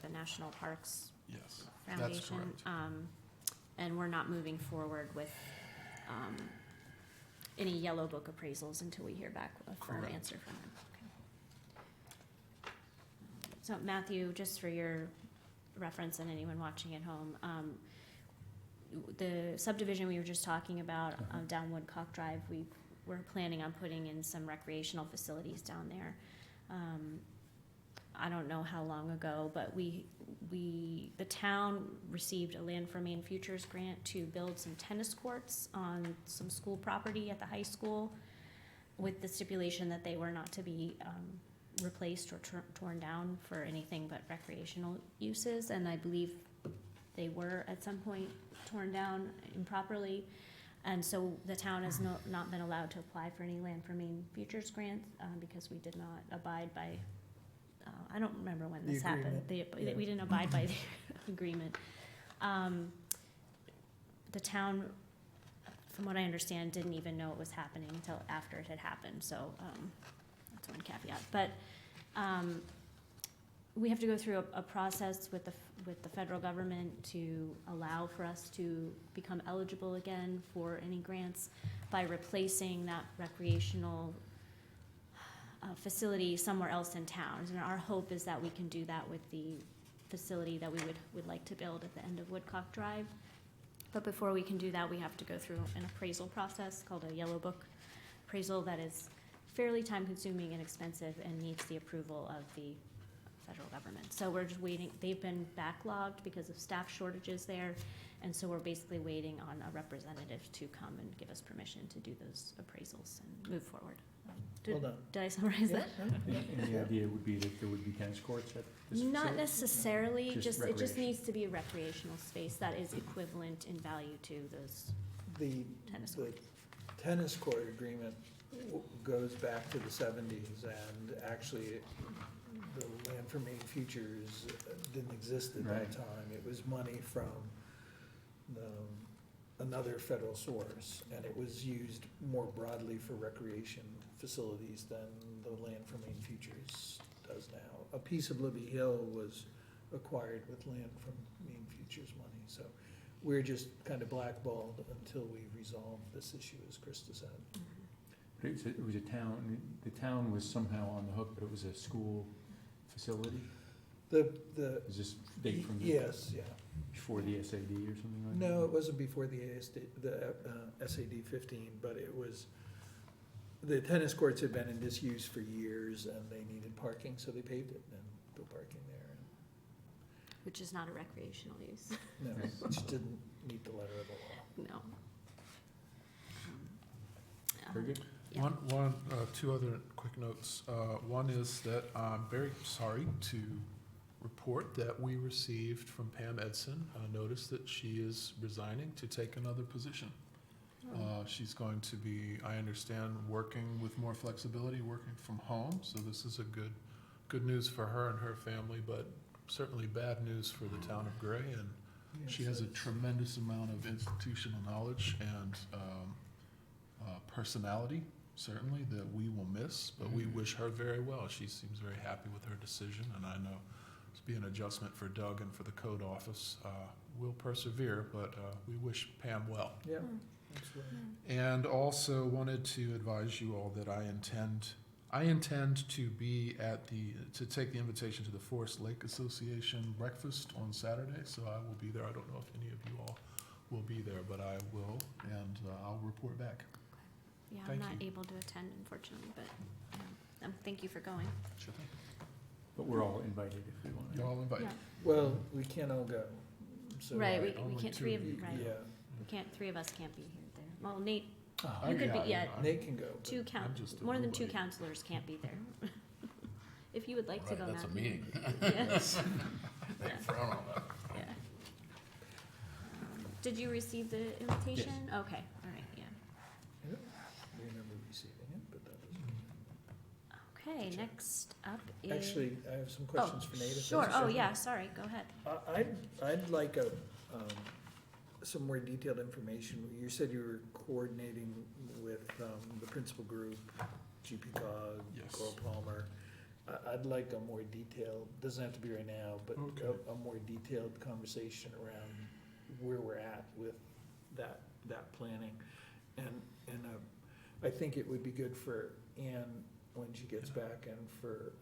the National Parks Yes, Foundation. that's correct. And we're not moving forward with, any yellow book appraisals until we hear back a firm Correct. answer from them. Okay. So Matthew, just for your reference and anyone watching at home, the subdivision we were just talking about down Woodcock Drive, we're planning on putting in some recreational facilities down there. I don't know how long ago, but the town received a Land for Maine Futures grant to build some tennis courts on some school property at the high school, with the stipulation that they were not to be replaced or torn down for anything but recreational uses. And I believe they were at some point torn down improperly. And so the town has not been allowed to apply for any Land for Maine Futures grants because we did not abide by, I don't remember when The this happened. agreement, We didn't abide by the agreement. The town, from what I understand, didn't even know it was happening until after it had happened. So that's one caveat. But we have to go through a process with the federal government to allow for us to become eligible again for any grants by replacing that recreational facility somewhere else in town. And our hope is that we can do that with the facility that we would like to build at the end of Woodcock Drive. But before we can do that, we have to go through an appraisal process called a yellow book appraisal that is fairly time-consuming and expensive and needs the approval of the federal government. So we're just waiting. They've been backlogged because of staff shortages there, and so we're basically waiting on a representative to come and give us permission to do those appraisals and move forward. Well done. Did I summarize that? And the idea would be that there would be tennis courts at this Not facility? necessarily, Just just, it just recreation. needs to be a recreational space that is equivalent in value to those The, tennis the courts. tennis court agreement goes back to the 70s, and actually, the Land for Maine Futures didn't exist at that Right. time. It was money from another federal source, and it was used more broadly for recreation facilities than the Land for Maine Futures does now. A piece of Libby Hill was acquired with Land from Maine Futures money, so we're just kind of blackballed until we resolve this issue, as Krista said. But it was a town, the town was somehow on the hook, but it was a school facility? The, Is this date from yes, yeah. before the SAD or something like that? No, it wasn't before the SAD 15, but it was, the tennis courts had been in disuse for years, and they needed parking, so they paved it and put parking there. Which is not a recreational use, No, which didn't meet the letter of the law. no. Very good. Yeah. Two other quick notes. One is that I'm very sorry to report that we received from Pam Edson a notice that she is resigning to take another position. She's going to be, I understand, working with more flexibility, working from home, so this is a good news for her and her family, but certainly bad news for the town of Gray, and she has a tremendous amount of institutional knowledge and personality, certainly, that we will miss, but we wish her very well. She seems very happy with her decision, and I know it's be an adjustment for Doug and for the code office. We'll persevere, but we wish Pam well. Yeah, absolutely. And also wanted to advise you all that I intend to be to take the invitation to the Forest Lake Association breakfast on Saturday, so I will be there. I don't know if any of you all will be there, but I will, and I'll report back. Yeah, I'm Thank not you. able to attend, unfortunately, but thank you for going. Sure thing. But we're all invited if we want You're all invited. Yeah. Well, we can't all go, so. Right, we only can't, two three of of, you. right, Yeah, we can't, three of us can't be here there. Well, Nate, to. you could be, yeah, Nate can go. but- two I'm just a more than two nobody. counselors can't be there. If you would like to Right, go, that's a Matthew. meeting. Yes, They frown on that. yeah. Did you receive the invitation? Okay, all right, yeah. I don't remember receiving it, but that was. Okay, next up is. Actually, I have some questions for Nate. if that's Sure, oh, acceptable. yeah, sorry, go ahead. I'd like some more detailed information. You said you were coordinating with the principal group, GPCOG, Yes. Coral Palmer. I'd like a more detailed, doesn't have to be right now, but Okay. a more detailed conversation around where we're at with that planning. And I think it would be good for Ann, when she gets back, and for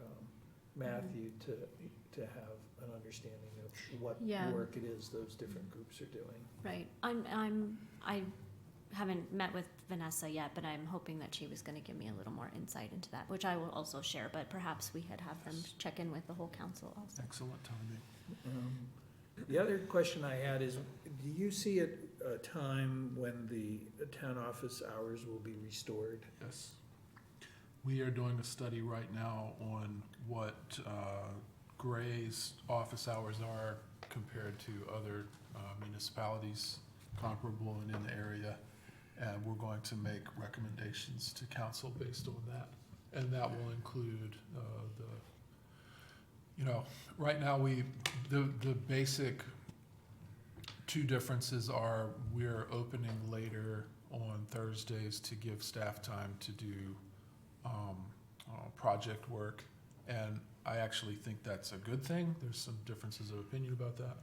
Matthew to have an understanding of what Yeah. work it is those different groups are doing. Right, I haven't met with Vanessa yet, but I'm hoping that she was gonna give me a little more insight into that, which I will also share, but perhaps we could have them check in with the whole council also. Excellent timing. The other question I had is, do you see a time when the town office hours will be restored? Yes. We are doing a study right now on what Gray's office hours are compared to other municipalities comparable and in the area. And we're going to make recommendations to council based on that. And that will include right now the basic two differences are we're opening later on Thursdays to give staff time to do project work, and I actually think that's a good thing. There's some differences of opinion about that.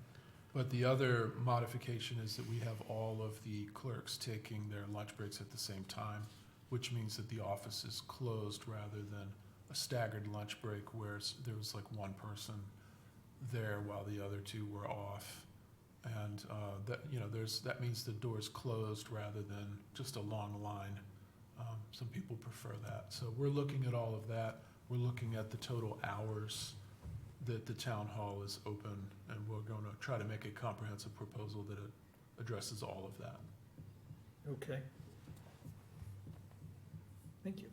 But the other modification is that we have all of the clerks taking their lunch breaks at the same time, which means that the office is closed rather than a staggered lunch break where there was like one person there while the other two were off. And that means the door's closed rather than just a long line. Some people prefer that. So we're looking at all of that. We're looking at the total hours that the town hall is open, and we're going to try to make a comprehensive proposal that addresses all of that. Okay. Thank you.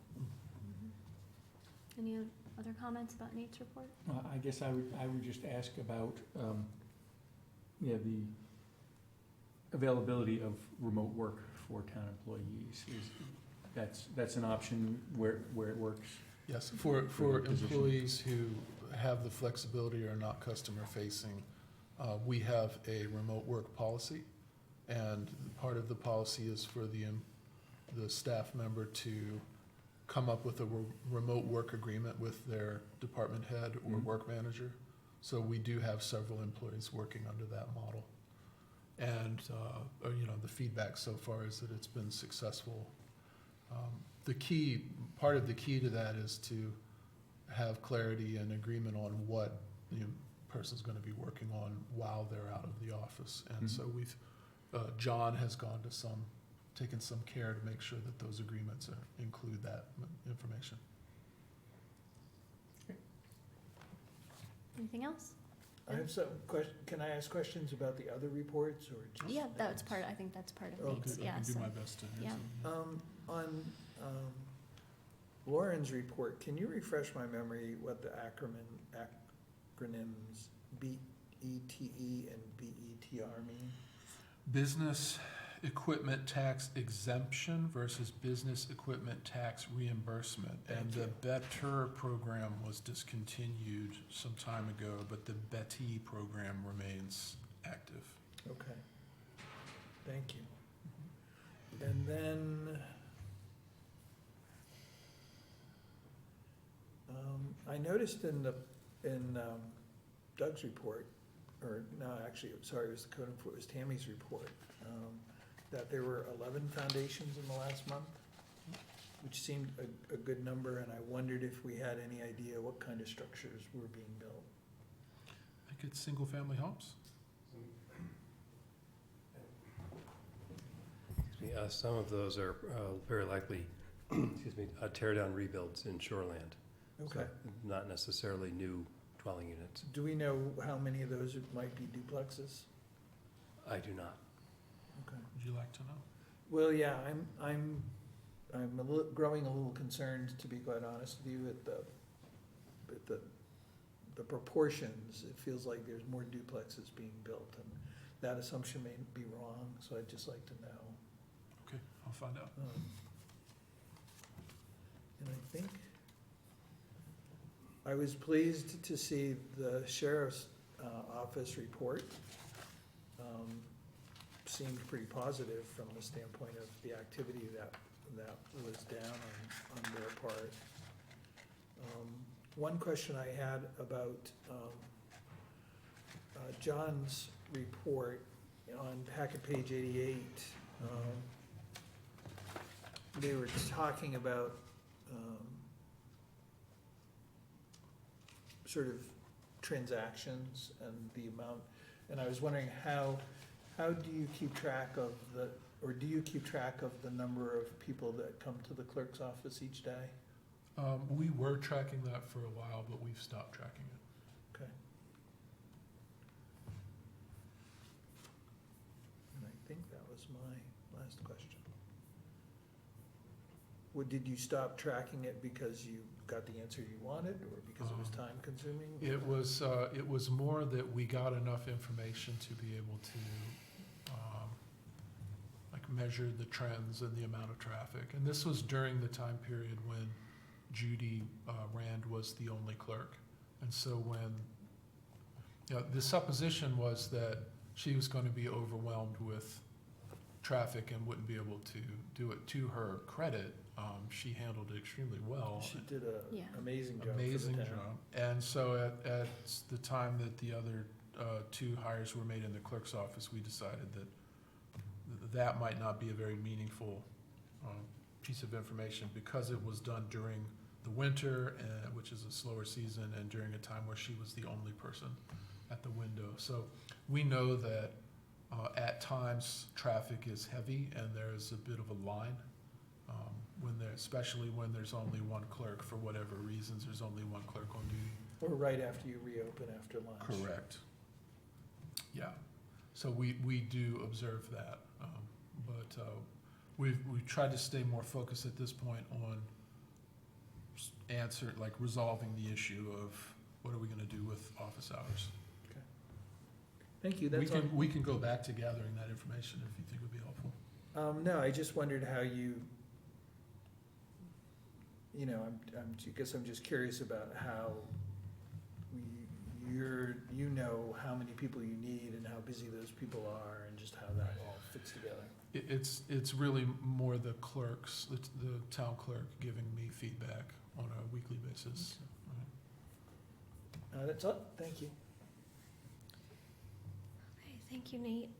Any other comments about Nate's report? I guess I would just ask about, the availability of remote work for town employees. That's an option where it works? Yes, for For your position. employees who have the flexibility or are not customer facing, we have a remote work policy. And part of the policy is for the staff member to come up with a remote work agreement with their department head or Mhm. work manager. So we do have several employees working under that model. And, the feedback so far is that it's been successful. Part of the key to that is to have clarity and agreement on what the person's gonna be working on while they're out of the office. And so John has taken some care to make sure that those agreements include that information. Anything else? I have some can I ask questions about the other reports, or just? Yeah, I think that's part of Oh, Nate's, good. yeah, I can do so, my best to yeah. answer. On Lauren's report, can you refresh my memory what the acronyms BETE and BETR mean? Business equipment tax exemption versus business equipment tax reimbursement. And the BETR program was discontinued some time ago, but the BETE program remains active. Okay, thank you. And then, I noticed in Doug's report, or no, actually, sorry, it was the code enforcement, it was Tammy's report, that there were 11 foundations in the last month, which seemed a good number, and I wondered if we had any idea what kind of structures were being built. I think it's single-family homes. Some of those are very likely, excuse me, tear down rebuilds in shoreland. Okay. So not necessarily new dwelling units. Do we know how many of those might be duplexes? I do not. Okay. Would you like to know? Well, yeah, I'm growing a little concerned, to be quite honest with you, at the proportions. It feels like there's more duplexes being built, and that assumption may be wrong, so I'd just like to know. Okay, I'll find out. And I think I was pleased to see the sheriff's office report. Seemed pretty positive from the standpoint of the activity that was down on their part. One question I had about John's report on packet page 88, they were talking about sort of transactions and the amount, and I was wondering how do you keep track of do you keep track of the number of people that come to the clerk's office each day? We were tracking that for a while, but we've stopped tracking it. Okay. And I think that was my last question. Did you stop tracking it because you got the answer you wanted, or because it was time consuming? It was more that we got enough information to be able to measure the trends and the amount of traffic. And this was during the time period when Judy Rand was the only clerk. And so when, the supposition was that she was going to be overwhelmed with traffic and wouldn't be able to do it. To her credit, she handled it extremely well. She did an amazing job. Amazing for the town. job. And so at the time that the other two hires were made in the clerk's office, we decided that might not be a very meaningful piece of information because it was done during the winter, which is a slower season, and during a time where she was the only person at the window. So we know that at times traffic is heavy and there's a bit of a line. Especially when there's only one clerk, for whatever reasons, there's only one clerk on duty. Or right after you reopen after lunch. Correct. Yeah, so we do observe that, but we've tried to stay more focused at this point on resolving the issue of what are we gonna do with office hours. Okay. Thank you, that's all. We can go back to gathering that information if you think would be helpful. No, I just wondered how I guess I'm just curious about how you know how many people you need and how busy those people are and just how that all fits together. It's really more the clerks, the town clerk giving me feedback on a weekly basis. Okay. That's all, thank you. Okay, thank you, Nate.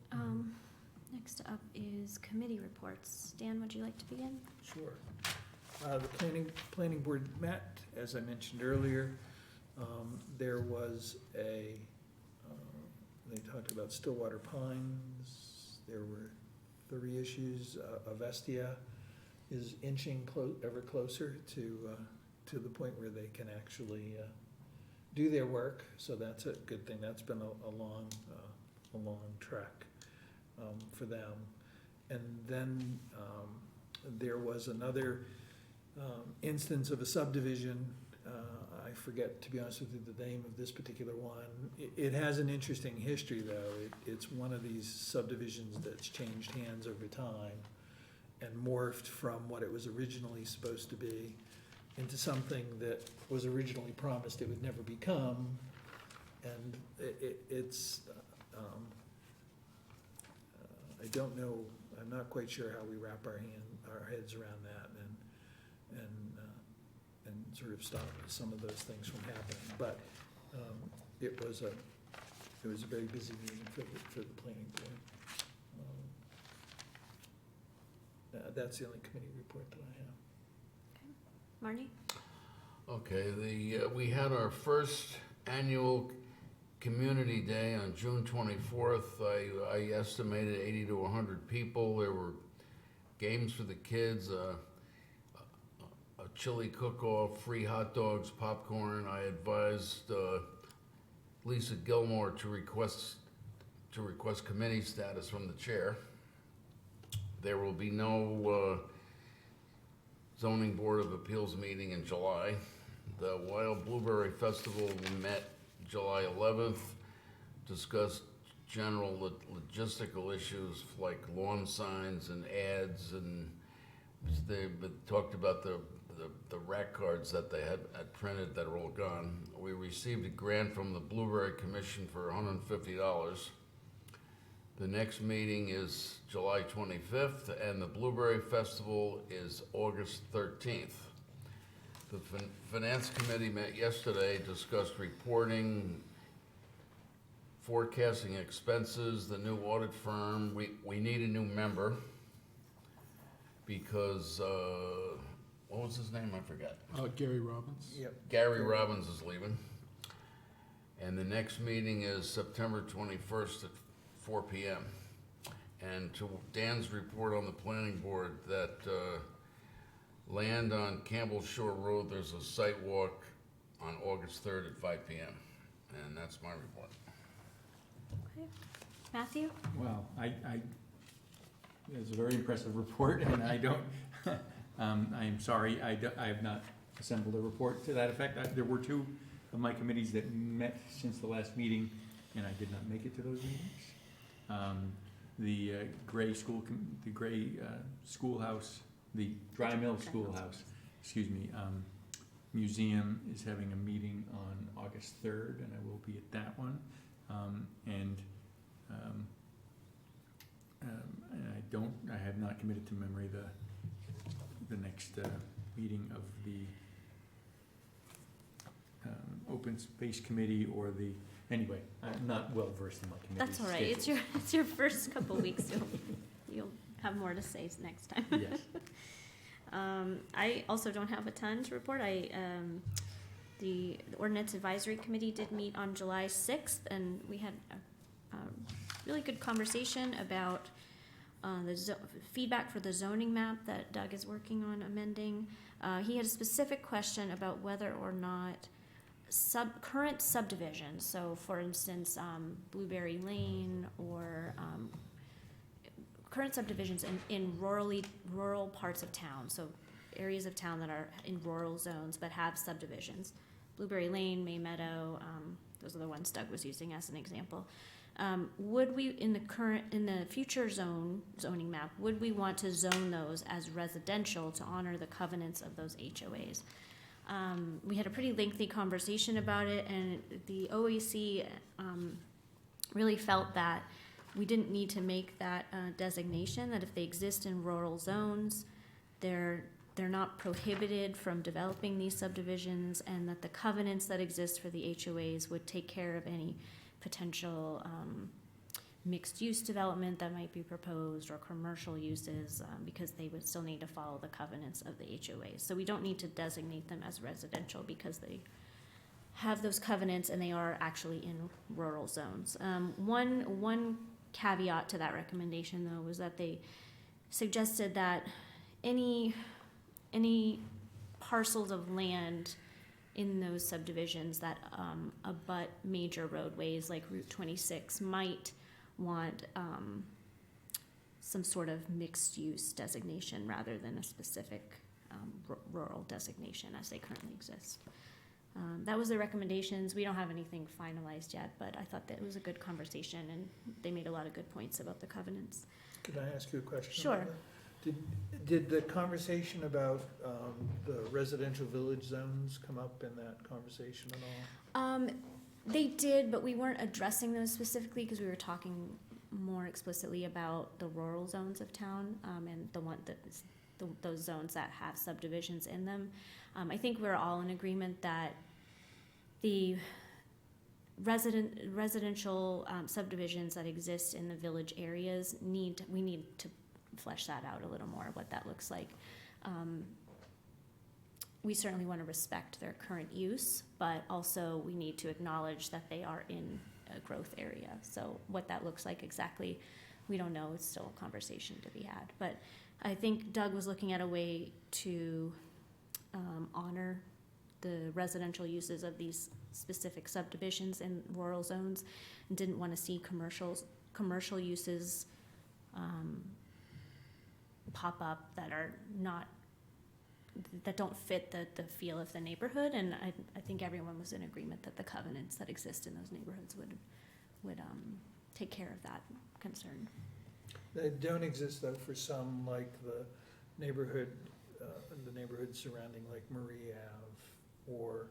Next up is committee reports. Dan, would you like to begin? Sure. The planning board met, as I mentioned earlier. There was they talked about Stillwater Pines. There were 3 issues. Avestia is inching ever closer to the point where they can actually do their work. So that's a good thing. That's been a long trek for them. And then there was another instance of a subdivision. I forget, to be honest with you, the name of this particular one. It has an interesting history, though. It's one of these subdivisions that's changed hands over time and morphed from what it was originally supposed to be into something that was originally promised it would never become. And it's, I don't know, I'm not quite sure how we wrap our heads around that and sort of stop some of those things from happening. But it was a very busy meeting for the planning board. That's the only committee report that I have. Marnie? Okay, we had our first annual Community Day on June 24th. I estimated 80 to 100 people. There were games for the kids, a chili cook-off, free hot dogs, popcorn. I advised Lisa Gilmore to request committee status from the chair. There will be no Zoning Board of Appeals meeting in July. The Wild Blueberry Festival met July 11th, discussed general logistical issues like lawn signs and ads, and they talked about the rack cards that they had printed that are all gone. We received a grant from the Blueberry Commission for $150. The next meeting is July 25th, and the Blueberry Festival is August 13th. The Finance Committee met yesterday, discussed reporting, forecasting expenses, the new audit firm. We need a new member because, what was his name? I forgot. Gary Robbins. Yep. Gary Robbins is leaving. And the next meeting is September 21st at 4 p.m. And to Dan's report on the planning board that land on Campbell Shore Road, there's a site walk on August 3rd at 5 p.m. And that's my report. Okay. Matthew? Well, it's a very impressive report, and I don't, I am sorry, I have not assembled a report to that effect. There were two of my committees that met since the last meeting, and I did not make it to those meetings. The Gray Schoolhouse, the Dry Mill Schoolhouse, museum is having a meeting on August 3rd, and I will be at that one. And I have not committed to memory the next meeting of the Open Space Committee or anyway, I'm not well versed in my committee's That's all right. schedule. It's your first couple weeks. You'll have more to say next time. Yes. I also don't have a ton to report. The Ordinance Advisory Committee did meet on July 6th, and we had a really good conversation about the feedback for the zoning map that Doug is working on amending. He had a specific question about whether or not current subdivisions, so for instance, Blueberry Lane or current subdivisions in rural parts of town, so areas of town that are in rural zones but have subdivisions. Blueberry Lane, May Meadow, those are the ones Doug was using as an example. Would we, in the future zoning map, would we want to zone those as residential to honor the covenants of those HOAs? We had a pretty lengthy conversation about it, and the OAC really felt that we didn't need to make that designation, that if they exist in rural zones, they're not prohibited from developing these subdivisions, and that the covenants that exist for the HOAs would take care of any potential mixed-use development that might be proposed or commercial uses, because they would still need to follow the covenants of the HOAs. So we don't need to designate them as residential because they have those covenants and they are actually in rural zones. One caveat to that recommendation, though, was that they suggested that any parcels of land in those subdivisions that abut major roadways like Route 26 might want some sort of mixed-use designation rather than a specific rural designation as they currently exist. That was the recommendations. We don't have anything finalized yet, but I thought that it was a good conversation, and they made a lot of good points about the covenants. Could I ask you a question? Sure. about that? Did the conversation about the residential village zones come up in that conversation at all? They did, but we weren't addressing those specifically because we were talking more explicitly about the rural zones of town, and those zones that have subdivisions in them. I think we're all in agreement that the residential subdivisions that exist in the village areas we need to flesh that out a little more, what that looks like. We certainly want to respect their current use, but also we need to acknowledge that they are in a growth area. So what that looks like exactly, we don't know. It's still a conversation to be had. But I think Doug was looking at a way to honor the residential uses of these specific subdivisions in rural zones, and didn't want to see commercial uses pop up that don't fit the feel of the neighborhood. And I think everyone was in agreement that the covenants that exist in those neighborhoods would take care of that concern. They don't exist though for some, like the neighborhood surrounding like Marie Ave or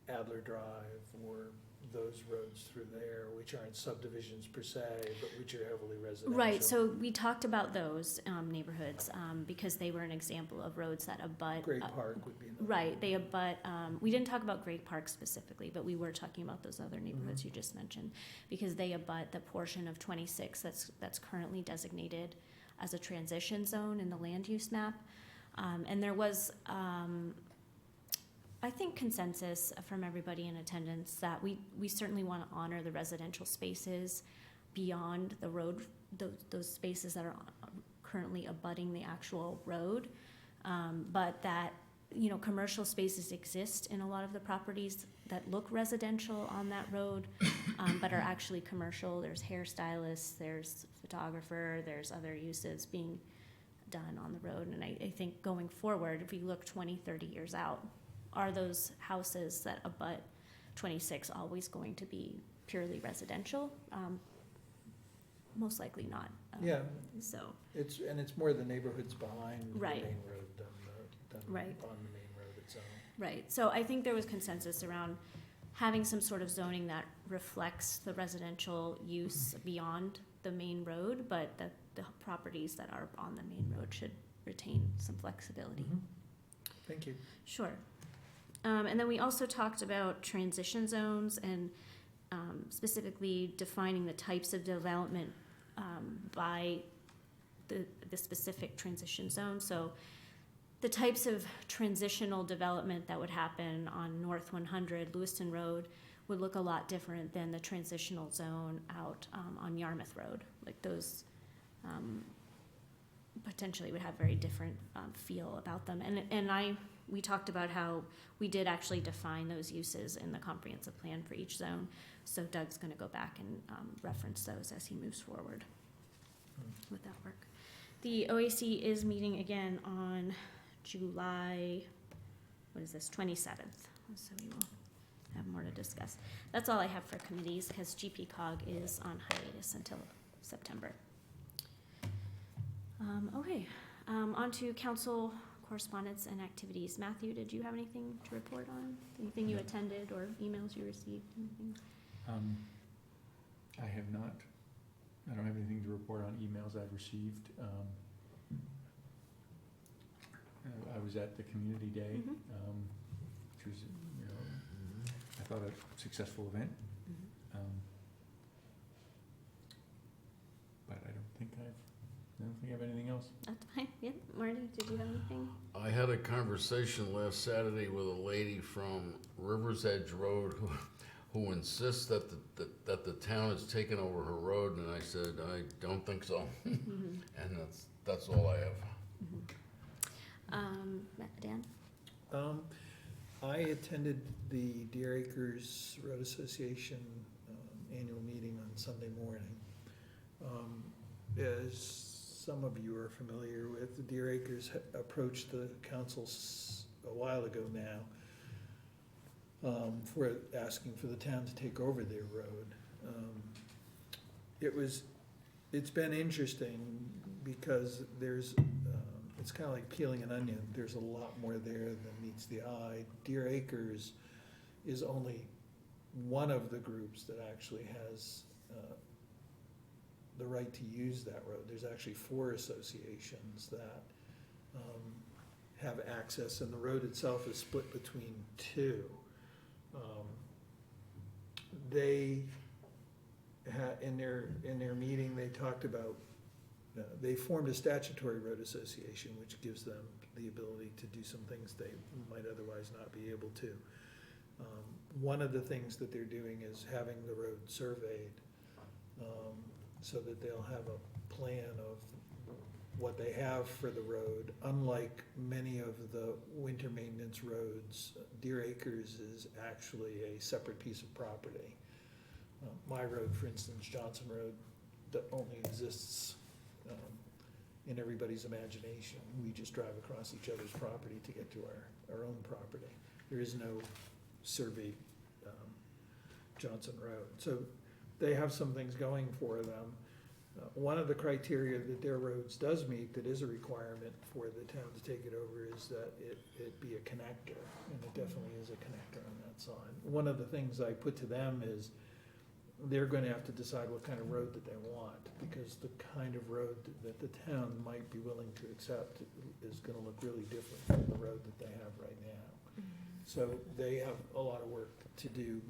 Adler Drive, or those roads through there, which aren't subdivisions per se, but which are heavily residential. Right, so we talked about those neighborhoods because they were an example of roads that abut. Great Park would be another. Right, they abut, we didn't talk about Great Park specifically, but we were talking about those other neighborhoods you just mentioned, because they abut the portion of 26 that's currently designated as a transition zone in the land use map. And there was, I think, consensus from everybody in attendance that we certainly want to honor the residential spaces beyond the road, those spaces that are currently abutting the actual road, but that, commercial spaces exist in a lot of the properties that look residential on that road, but are actually commercial. There's hairstylists, there's photographer, there's other uses being done on the road. And I think going forward, if we look 20, 30 years out, are those houses that abut 26 always going to be purely residential? Most likely not. Yeah. So. It's more the neighborhoods behind the Right. main road than Right. on the main road itself. Right, so I think there was consensus around having some sort of zoning that reflects the residential use beyond the main road, but that the properties that are on the main road should retain some flexibility. Thank you. Sure. And then we also talked about transition zones and specifically defining the types of development by the specific transition zone. So the types of transitional development that would happen on North 100 Lewiston Road would look a lot different than the transitional zone out on Yarmouth Road. Like those potentially would have very different feel about them. And we talked about how we did actually define those uses in the comprehensive plan for each zone. So Doug's going to go back and reference those as he moves forward with that work. The OAC is meeting again on July, 27th. So we will have more to discuss. That's all I have for committees because GPCOG is on hiatus until September. Okay, on to council correspondence and activities. Matthew, did you have anything to report on? Anything you attended or emails you received? Anything? I have not. I don't have anything to report on emails I've received. I was at the community day, which was, I thought a successful event. But I don't think I have anything else. That's fine. Yeah, Marty, did you have anything? I had a conversation last Saturday with a lady from River's Edge Road who insists that the town has taken over her road, and I said, I don't think so. And that's all I have. Dan? I attended the Deer Acres Road Association annual meeting on Sunday morning. As some of you are familiar with, the Deer Acres approached the council a while ago now for asking for the town to take over their road. It's been interesting because it's kind of like peeling an onion. There's a lot more there than meets the eye. Deer Acres is only one of the groups that actually has the right to use that road. There's actually 4 associations that have access, and the road itself is split between 2. They in their meeting, they talked about, they formed a statutory road association, which gives them the ability to do some things they might otherwise not be able to. One of the things that they're doing is having the road surveyed, so that they'll have a plan of what they have for the road. Unlike many of the winter maintenance roads, Deer Acres is actually a separate piece of property. My road, for instance, Johnson Road, that only exists in everybody's imagination. We just drive across each other's property to get to our own property. There is no surveyed Johnson Road. So they have some things going for them. One of the criteria that their roads does meet, that is a requirement for the town to take it over, is that it be a connector, and it definitely is a connector on that side. One of the things I put to them is they're gonna have to decide what kind of road that they want, because the kind of road that the town might be willing to accept is gonna look really different from the road that they have right now. So they have a lot of work to do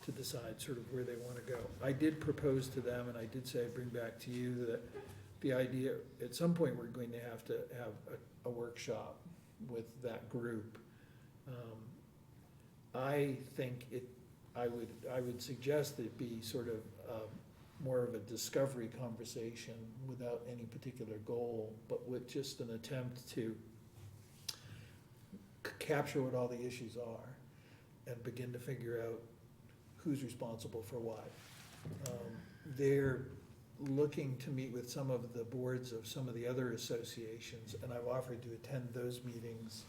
to decide sort of where they wanna go. I did propose to them, and I did say I'd bring back to you, that the idea, at some point, we're going to have a workshop with that group. I think I would suggest it be sort of more of a discovery conversation without any particular goal, but with just an attempt to capture what all the issues are and begin to figure out who's responsible for what. They're looking to meet with some of the boards of some of the other associations, and I've offered to attend those meetings.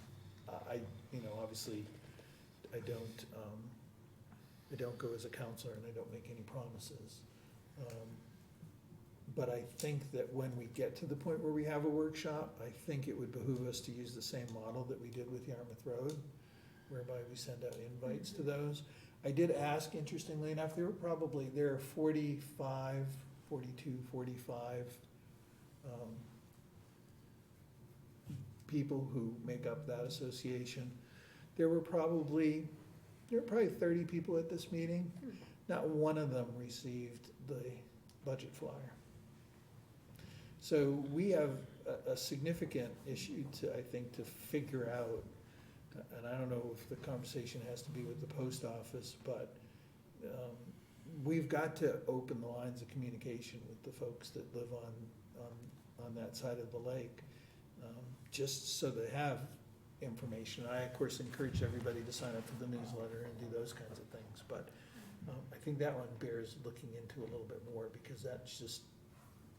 Obviously, I don't go as a counselor, and I don't make any promises. But I think that when we get to the point where we have a workshop, I think it would behoove us to use the same model that we did with Yarmouth Road, whereby we send out invites to those. I did ask, interestingly enough, there are 45 people who make up that association. There were probably 30 people at this meeting. Not one of them received the budget flyer. So we have a significant issue I think, to figure out, and I don't know if the conversation has to be with the post office, but we've got to open the lines of communication with the folks that live on that side of the lake, just so they have information. I, of course, encourage everybody to sign up for the newsletter and do those kinds of things, but I think that one bears looking into a little bit more, because that's just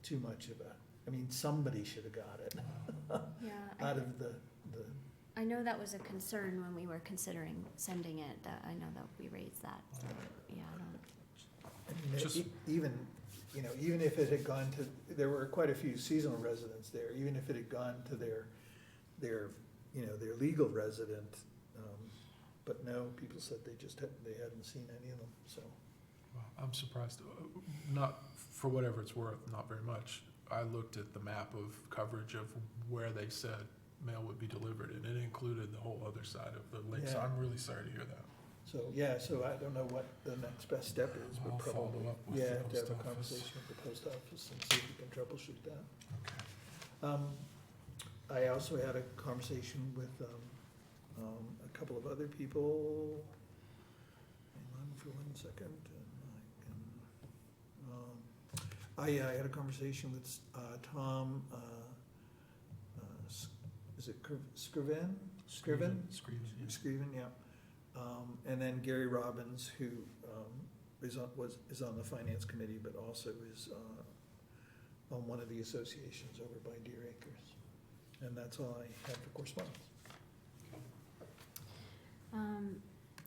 too much of somebody should have got it Yeah, out of the. I know that was a concern when we were considering sending it, that I know that we raised that, so, yeah, Even if it had gone to, there were quite a few seasonal residents there, even if it had gone to their legal resident, but no, people said they hadn't seen any of them, so. Well, I'm surprised, not, for whatever it's worth, not very much. I looked at the map of coverage of where they said mail would be delivered, and it included the whole other side of the lake, so Yeah. I'm really sorry to hear that. So I don't know what the next best step is, but I'll follow probably, up with the have to have post a office. conversation with the post office and see if we can troubleshoot that. Okay. I also had a conversation with a couple of other people. Hang on for 1 second. I had a conversation with Tom, is it Scriven? Screven, yeah. Scriven, yeah. And then Gary Robbins, who is on the finance committee, but also is on one of the associations over by Deer Acres. And that's all I have for correspondence.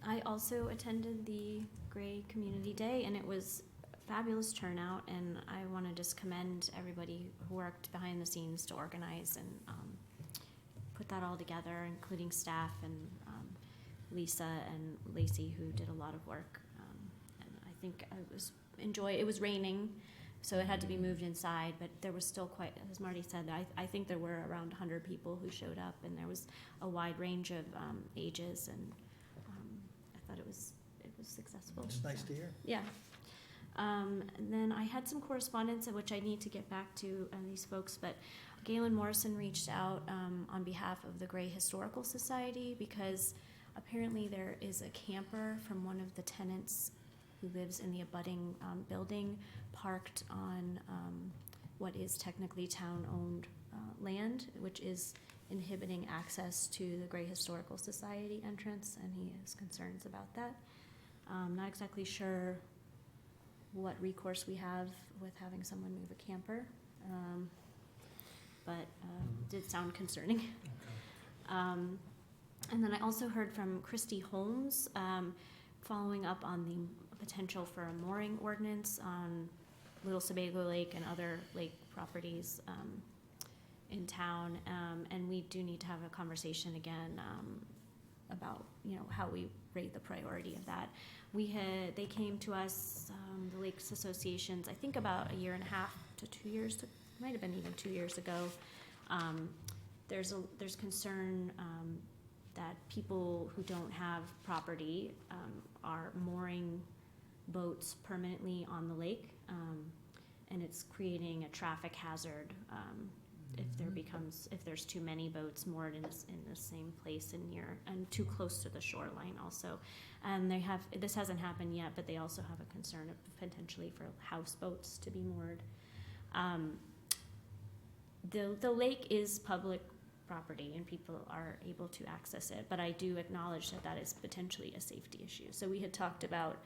I also attended the Gray Community Day, and it was a fabulous turnout, and I want to just commend everybody who worked behind the scenes to organize and put that all together, including staff and Lisa and Lacey, who did a lot of work. And I think it was raining, so it had to be moved inside, but there was still quite, as Marty said, I think there were around 100 people who showed up, and there was a wide range of ages, and I thought it was successful. It's nice to hear. Yeah. And then I had some correspondence, which I need to get back to these folks, but Galen Morrison reached out on behalf of the Gray Historical Society, because apparently there is a camper from one of the tenants who lives in the abutting building parked on what is technically town-owned land, which is inhibiting access to the Gray Historical Society entrance, and he has concerns about that. Not exactly sure what recourse we have with having someone move a camper, but did sound concerning. And then I also heard from Christy Holmes, following up on the potential for a mooring ordinance on Little Sebago Lake and other lake properties in town, and we do need to have a conversation again about how we rate the priority of that. They came to us, the Lakes Associations, I think about 1.5 to 2 years, might have been even 2 years ago. There's concern that people who don't have property are mooring boats permanently on the lake, and it's creating a traffic hazard if there's too many boats moored in the same place and too close to the shoreline also. And this hasn't happened yet, but they also have a concern of potentially for houseboats to be moored. The lake is public property and people are able to access it, but I do acknowledge that is potentially a safety issue. So we had talked about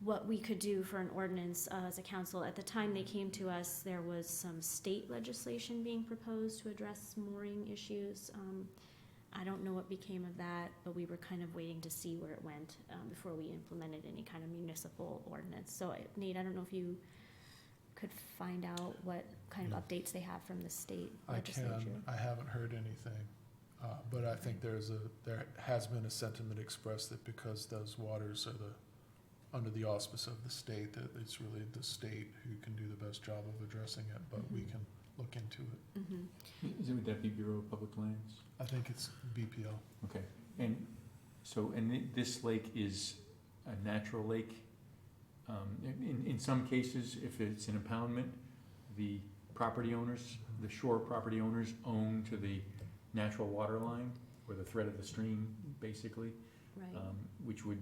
what we could do for an ordinance as a council. At the time they came to us, there was some state legislation being proposed to address mooring issues. I don't know what became of that, but we were kind of waiting to see where it went before we implemented any kind of municipal ordinance. So Nate, I don't know if you could find out what kind of updates they have from the state legislature. I haven't heard anything, but I think there has been a sentiment expressed that because those waters are under the auspice of the state, that it's really the state who can do the best job of addressing it, but we can look into it. Would that be Bureau of Public Lands? I think it's BPL. Okay, and this lake is a natural lake. In some cases, if it's an impoundment, the property owners, the shore property owners own to the natural water line, or the thread of the stream, basically, Right. Which would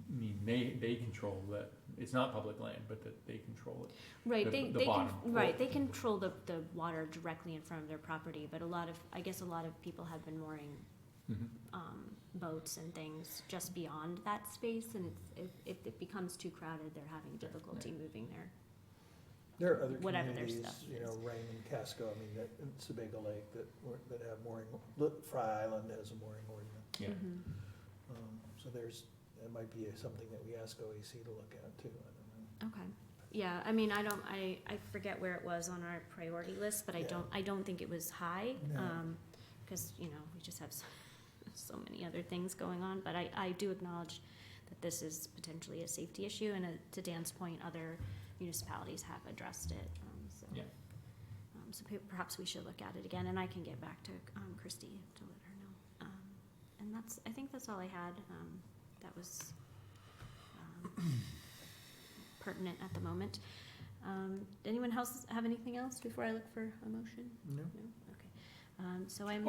mean they control that. It's not public land, but that they control it. Right, The bottom. they control the water directly in front of their property, but I guess a lot of people have been mooring boats and things just beyond that space, and if it becomes too crowded, they're having difficulty moving there. There are other Whatever their communities, stuff is. Raymond, Casco, in Sebago Lake that have mooring. Fry Island has a mooring ordinance. Yeah. So that might be something that we ask OAC to look at too, I don't know. Okay, yeah, I forget where it was on our priority list, but Yeah. I don't think it was high, No. because, we just have so many other things going on, but I do acknowledge that this is potentially a safety issue, and to Dan's point, other municipalities have addressed it, so. Yeah. So perhaps we should look at it again, and I can get back to Christy to let her know. And I think that's all I had, that was pertinent at the moment. Anyone else have anything else before I look for a motion? No. Okay. So I'm.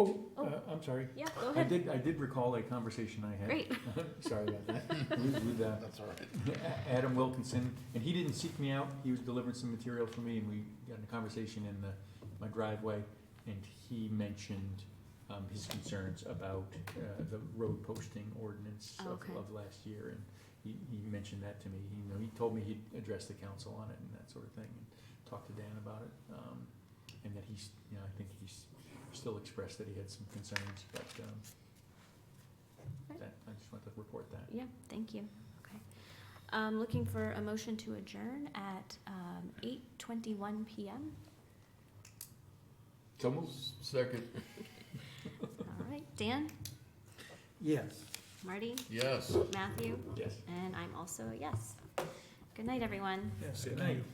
I'm sorry. Yeah, go I ahead. did recall a conversation I had. Great. Sorry about that. With That's all right. Adam Wilkinson, and he didn't seek me out. He was delivering some material for me, and we got in a conversation in my driveway, and he mentioned his concerns about the road posting ordinance Okay. of last year, and he mentioned that to me. He told me he'd address the council on it and that sort of thing, and talked to Dan about it, and that he's, you know, I think he's still expressed that he had some concerns, but, Right. I just wanted to report that. Yeah, thank you. Okay. Looking for a motion to adjourn at 8:21 PM. So moved. Second, All right, Dan, Yes. Marty, yes. Matthew, Yes. and I'm also a yes. Good night, everyone. Yes, Good thank you. night.